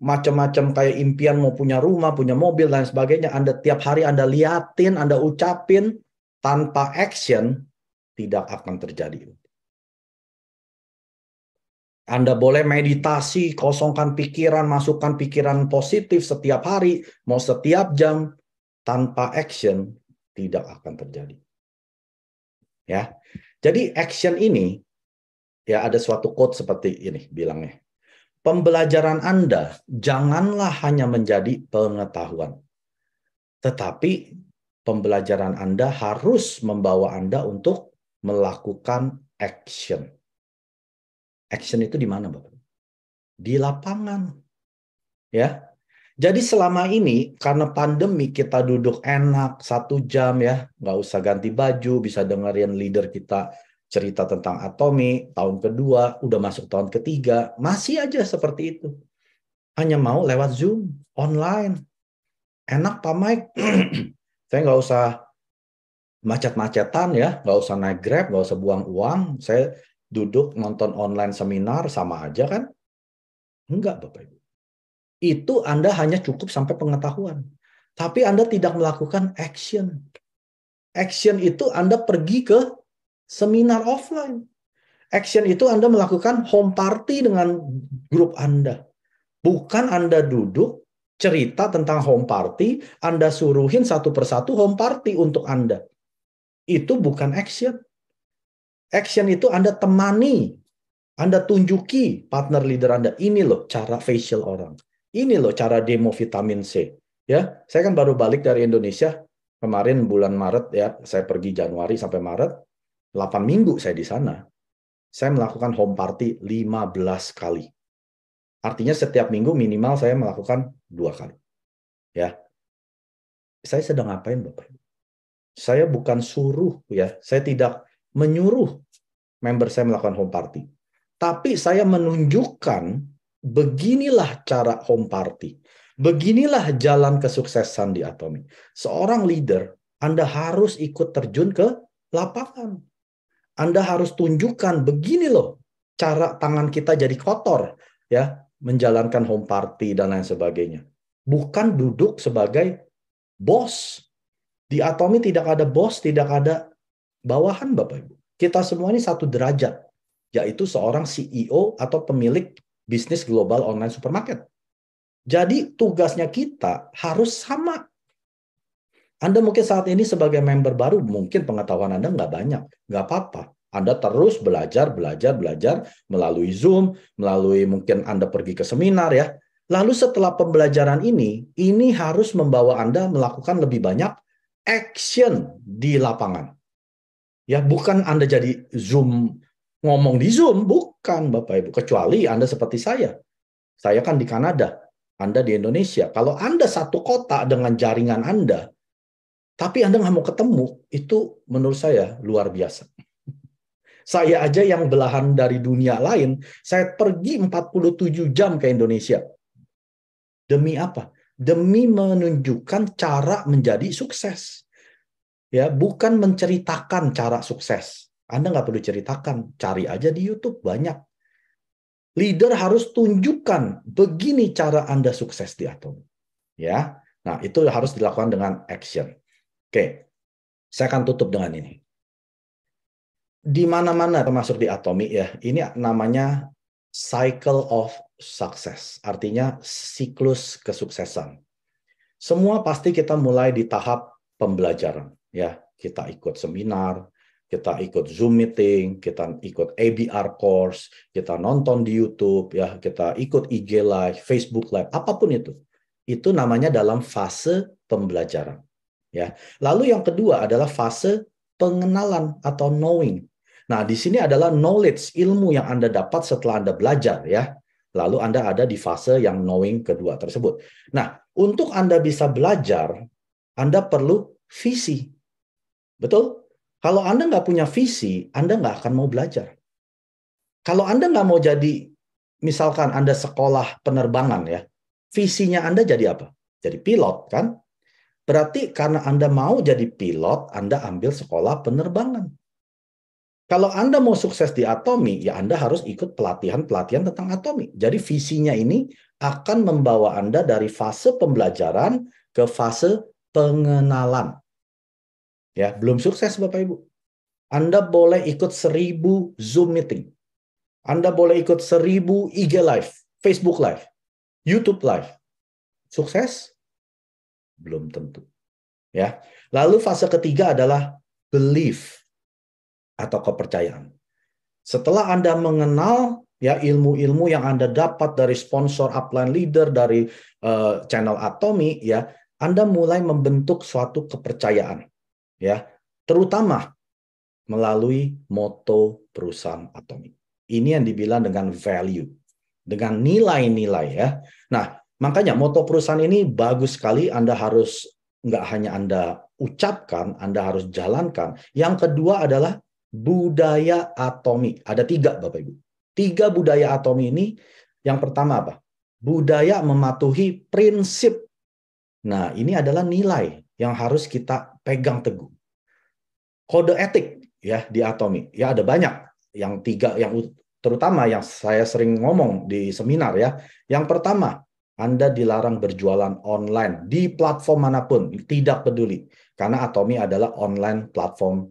macam-macam kayak impian mau punya rumah, punya mobil dan sebagainya. Anda tiap hari Anda liatin, Anda ucapin, tanpa action tidak akan terjadi. Anda boleh meditasi, kosongkan pikiran, masukkan pikiran positif setiap hari, mau setiap jam, tanpa action tidak akan terjadi. Ya. Jadi action ini, ya ada suatu quote seperti ini bilangnya. Pembelajaran Anda janganlah hanya menjadi pengetahuan, tetapi pembelajaran Anda harus membawa Anda untuk melakukan action. Action itu di mana, Bapak? Di lapangan. Ya. Jadi selama ini karena pandemi kita duduk enak 1 jam ya, nggak usah ganti baju, bisa dengerin leader kita cerita tentang Atomi, tahun kedua, udah masuk tahun ketiga, masih aja seperti itu. Hanya mau lewat Zoom, online. Enak Pak Mike, saya nggak usah macet-macetan ya, nggak usah naik Grab, nggak usah buang uang, saya duduk nonton online seminar, sama aja kan? Enggak Bapak Ibu. Itu Anda hanya cukup sampai pengetahuan. Tapi Anda tidak melakukan action. Action itu Anda pergi ke seminar offline. Action itu Anda melakukan home party dengan grup Anda. Bukan Anda duduk, cerita tentang home party, Anda suruhin satu persatu home party untuk Anda. Itu bukan action. Action itu Anda temani, Anda tunjuki partner leader Anda. Ini loh cara facial orang. Ini loh cara demo vitamin C. Ya, saya kan baru balik dari Indonesia kemarin bulan Maret ya. Saya pergi Januari sampai Maret, 8 minggu saya di sana. Saya melakukan home party 15 kali. Artinya setiap minggu minimal saya melakukan 2 kali. Ya. Saya sedang ngapain Bapak? Saya bukan suruh ya. Saya tidak menyuruh member saya melakukan home party. Tapi saya menunjukkan beginilah cara home party. Beginilah jalan kesuksesan di Atomi. Seorang leader, Anda harus ikut terjun ke lapangan. Anda harus tunjukkan begini loh cara tangan kita jadi kotor ya, menjalankan home party dan lain sebagainya. Bukan duduk sebagai bos. Di Atomi tidak ada bos, tidak ada bawahan Bapak Ibu. Kita semua ini satu derajat, yaitu seorang CEO atau pemilik bisnis global online supermarket. Jadi tugasnya kita harus sama. Anda mungkin saat ini sebagai member baru, mungkin pengetahuan Anda nggak banyak. Nggak apa-apa. Anda terus belajar melalui Zoom, melalui mungkin Anda pergi ke seminar ya. Lalu setelah pembelajaran ini harus membawa Anda melakukan lebih banyak action di lapangan. Ya, bukan Anda jadi Zoom, ngomong di Zoom, bukan Bapak Ibu. Kecuali Anda seperti saya. Saya kan di Kanada, Anda di Indonesia. Kalau Anda satu kota dengan jaringan Anda, tapi Anda nggak mau ketemu, itu menurut saya luar biasa. Saya aja yang belahan dari dunia lain, saya pergi 47 jam ke Indonesia. Demi apa? Demi menunjukkan cara menjadi sukses. Ya, bukan menceritakan cara sukses. Anda nggak perlu ceritakan, cari aja di YouTube banyak. Leader harus tunjukkan begini cara Anda sukses di Atomi. Ya, nah itu harus dilakukan dengan action. Oke, saya akan tutup dengan ini. Di mana-mana termasuk di Atomi ya, ini namanya cycle of success, artinya siklus kesuksesan. Semua pasti kita mulai di tahap pembelajaran. Ya, kita ikut seminar, kita ikut Zoom meeting, kita ikut ABR course, kita nonton di YouTube, ya, kita ikut IG Live, Facebook Live, apapun itu. Itu namanya dalam fase pembelajaran. Ya. Lalu yang kedua adalah fase pengenalan atau knowing. Nah, di sini adalah knowledge, ilmu yang Anda dapat setelah Anda belajar, ya. Lalu Anda ada di fase yang knowing kedua tersebut. Nah, untuk Anda bisa belajar, Anda perlu visi. Betul? Kalau Anda nggak punya visi, Anda nggak akan mau belajar. Kalau Anda nggak mau jadi, misalkan Anda sekolah penerbangan ya, visinya Anda jadi apa? Jadi pilot kan? Berarti karena Anda mau jadi pilot, Anda ambil sekolah penerbangan. Kalau Anda mau sukses di Atomi, ya Anda harus ikut pelatihan-pelatihan tentang Atomi. Jadi visinya ini akan membawa Anda dari fase pembelajaran ke fase pengenalan. Ya, belum sukses Bapak Ibu. Anda boleh ikut 1000 Zoom meeting. Anda boleh ikut 1000 IG Live, Facebook Live, YouTube Live. Sukses? Belum tentu. Ya. Lalu fase ketiga adalah belief atau kepercayaan. Setelah Anda mengenal ya ilmu-ilmu yang Anda dapat dari sponsor upline leader dari channel Atomy, ya, Anda mulai membentuk suatu kepercayaan, ya, terutama melalui moto perusahaan Atomy. Ini yang dibilang dengan value, dengan nilai-nilai, ya. Nah, makanya moto perusahaan ini bagus sekali. Anda harus nggak hanya Anda ucapkan, Anda harus jalankan. Yang kedua adalah budaya Atomy. Ada 3, Bapak Ibu. 3 budaya Atomy ini. Yang pertama apa? Budaya mematuhi prinsip. Nah, ini adalah nilai yang harus kita pegang teguh. Kode etik ya di Atomy. Ya ada banyak. Yang 3 yang terutama yang saya sering ngomong di seminar ya. Yang pertama, Anda dilarang berjualan online di platform manapun, tidak peduli. Karena Atomy adalah online platform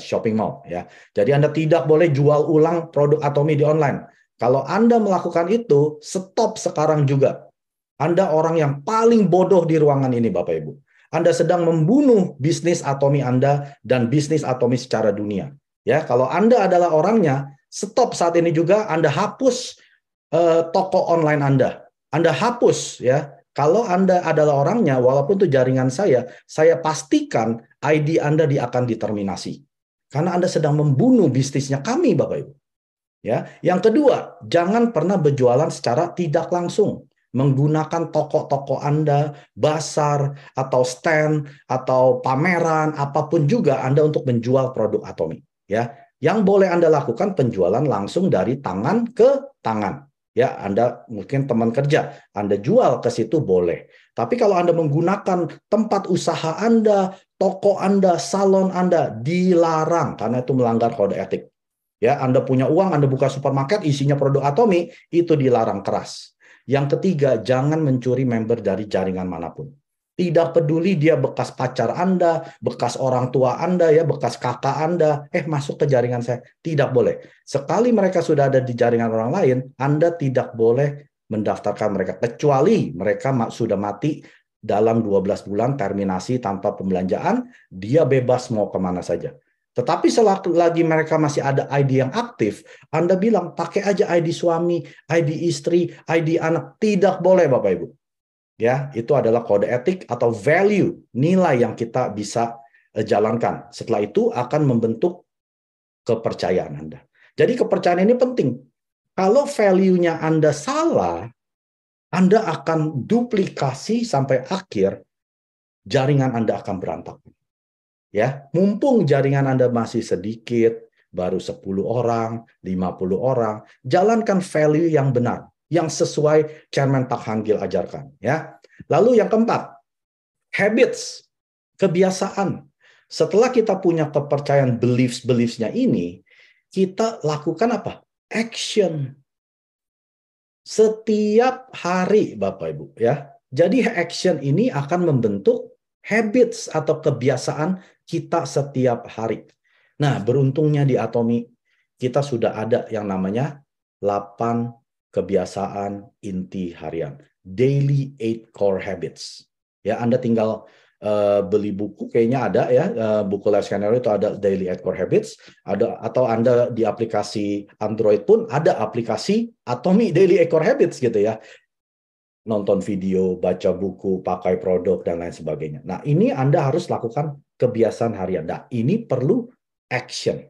shopping mall ya. Jadi Anda tidak boleh jual ulang produk Atomy di online. Kalau Anda melakukan itu, stop sekarang juga. Anda orang yang paling bodoh di ruangan ini, Bapak Ibu. Anda sedang membunuh bisnis Atomy Anda dan bisnis Atomy secara dunia. Ya, kalau Anda adalah orangnya, stop saat ini juga. Anda hapus toko online Anda. Anda hapus ya. Kalau Anda adalah orangnya, walaupun itu jaringan saya pastikan ID Anda akan diterminasi. Karena Anda sedang membunuh bisnisnya kami, Bapak Ibu. Ya, yang kedua, jangan pernah berjualan secara tidak langsung. Menggunakan toko-toko Anda, basar, atau stand, atau pameran, apapun juga Anda untuk menjual produk Atomy. Ya, yang boleh Anda lakukan penjualan langsung dari tangan ke tangan. Ya, Anda mungkin teman kerja, Anda jual ke situ boleh. Tapi kalau Anda menggunakan tempat usaha Anda, toko Anda, salon Anda, dilarang karena itu melanggar kode etik. Ya, Anda punya uang, Anda buka supermarket, isinya produk Atomy, itu dilarang keras. Yang ketiga, jangan mencuri member dari jaringan manapun. Tidak peduli dia bekas pacar Anda, bekas orang tua Anda, ya, bekas kakak Anda, masuk ke jaringan saya. Tidak boleh. Sekali mereka sudah ada di jaringan orang lain, Anda tidak boleh mendaftarkan mereka. Kecuali mereka sudah mati dalam 12 bulan terminasi tanpa pembelanjaan, dia bebas mau kemana saja. Tetapi selagi mereka masih ada ID yang aktif, Anda bilang pakai aja ID suami, ID istri, ID anak. Tidak boleh, Bapak Ibu. Ya, itu adalah kode etik atau value, nilai yang kita bisa jalankan. Setelah itu akan membentuk kepercayaan Anda. Jadi kepercayaan ini penting. Kalau value-nya Anda salah, Anda akan duplikasi sampai akhir, jaringan Anda akan berantakan. Ya, mumpung jaringan Anda masih sedikit, baru 10 orang, 50 orang, jalankan value yang benar, yang sesuai Chairman Tak Hangil ajarkan. Ya. Lalu yang keempat, habits, kebiasaan. Setelah kita punya kepercayaan beliefs-nya ini, kita lakukan apa? Action. Setiap hari, Bapak Ibu. Ya. Jadi action ini akan membentuk habits atau kebiasaan kita setiap hari. Nah, beruntungnya di Atomy, kita sudah ada yang namanya 8 kebiasaan inti harian. Daily 8 Core Habits. Ya, Anda tinggal beli buku, kayaknya ada ya, buku Life Scanner itu ada Daily 8 Core Habits. Atau Anda di aplikasi Android pun ada aplikasi Atomy Daily 8 Core Habits gitu ya. Nonton video, baca buku, pakai produk, dan lain sebagainya. Nah, ini Anda harus lakukan kebiasaan harian. Nah, ini perlu action.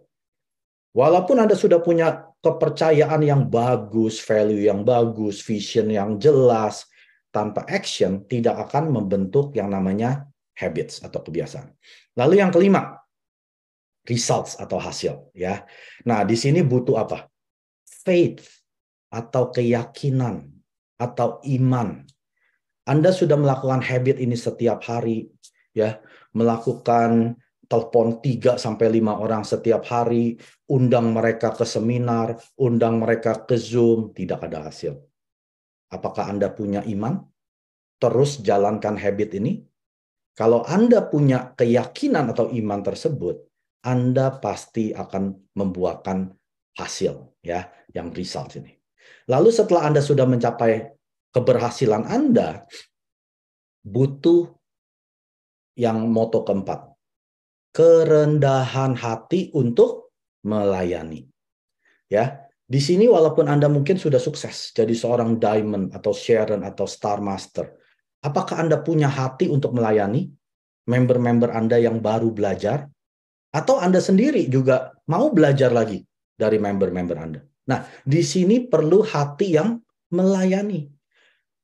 Walaupun Anda sudah punya kepercayaan yang bagus, value yang bagus, vision yang jelas, tanpa action tidak akan membentuk yang namanya habits atau kebiasaan. Lalu yang kelima, results atau hasil. Ya. Nah, di sini butuh apa? Faith atau keyakinan atau iman. Anda sudah melakukan habit ini setiap hari, ya, melakukan telepon 3 sampai 5 orang setiap hari, undang mereka ke seminar, undang mereka ke Zoom, tidak ada hasil. Apakah Anda punya iman? Terus jalankan habit ini. Kalau Anda punya keyakinan atau iman tersebut, Anda pasti akan membuahkan hasil ya, yang result ini. Lalu setelah Anda sudah mencapai keberhasilan Anda, butuh yang moto keempat, kerendahan hati untuk melayani. Ya, di sini walaupun Anda mungkin sudah sukses jadi seorang diamond atau Sharon atau Star Master, apakah Anda punya hati untuk melayani member-member Anda yang baru belajar? Atau Anda sendiri juga mau belajar lagi dari member-member Anda? Nah, di sini perlu hati yang melayani.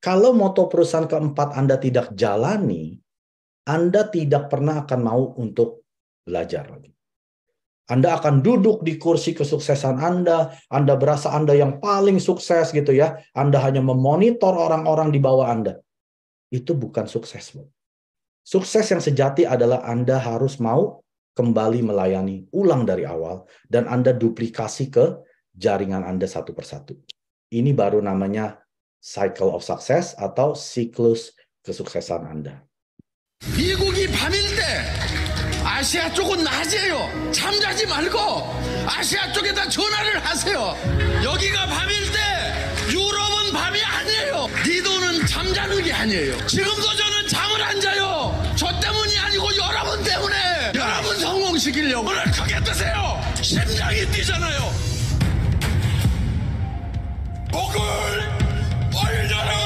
Kalau moto perusahaan keempat Anda tidak jalani, Anda tidak pernah akan mau untuk belajar lagi. Anda akan duduk di kursi kesuksesan Anda berasa Anda yang paling sukses gitu ya. Anda hanya memonitor orang-orang di bawah Anda. Itu bukan sukses. Sukses yang sejati adalah Anda harus mau kembali melayani, ulang dari awal, dan Anda duplikasi ke jaringan Anda satu persatu. Ini baru namanya cycle of success atau siklus kesuksesan Anda. 미국이 밤일 때 아시아 쪽은 낮이에요. 잠자지 말고 아시아 쪽에다 전화를 하세요. 여기가 밤일 때 유럽은 밤이 아니에요. 니도는 잠자는 게 아니에요. 지금도 저는 잠을 안 자요. 저 때문이 아니고 여러분 때문에. 여러분 성공시키려고. 오늘 크게 뜨세요. 심장이 뛰잖아요. 목을 올려라.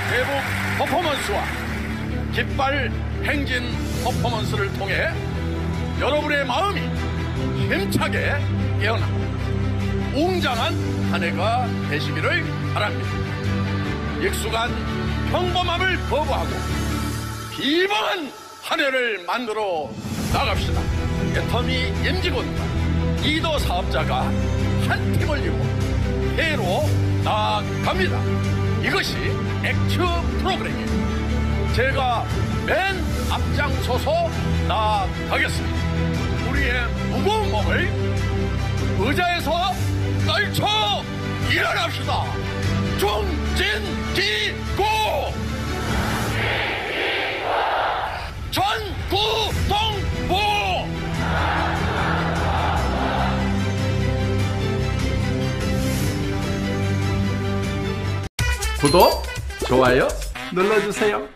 대북 퍼포먼스와 깃발 행진 퍼포먼스를 통해 여러분의 마음이 힘차게 깨어나고 웅장한 한 해가 되시기를 바랍니다. 익숙한 평범함을 거부하고 비범한 한 해를 만들어 나갑시다. 애터미 임직원과 이도 사업자가 한 팀을 이루고 해로 나갑니다. 이것이 액츠 프로그램이에요. 제가 맨 앞장서서 나가겠습니다. 우리의 무거운 몸을 의자에서 떨쳐 일어납시다. 중진기고 전구동보 구독, 좋아요 눌러주세요.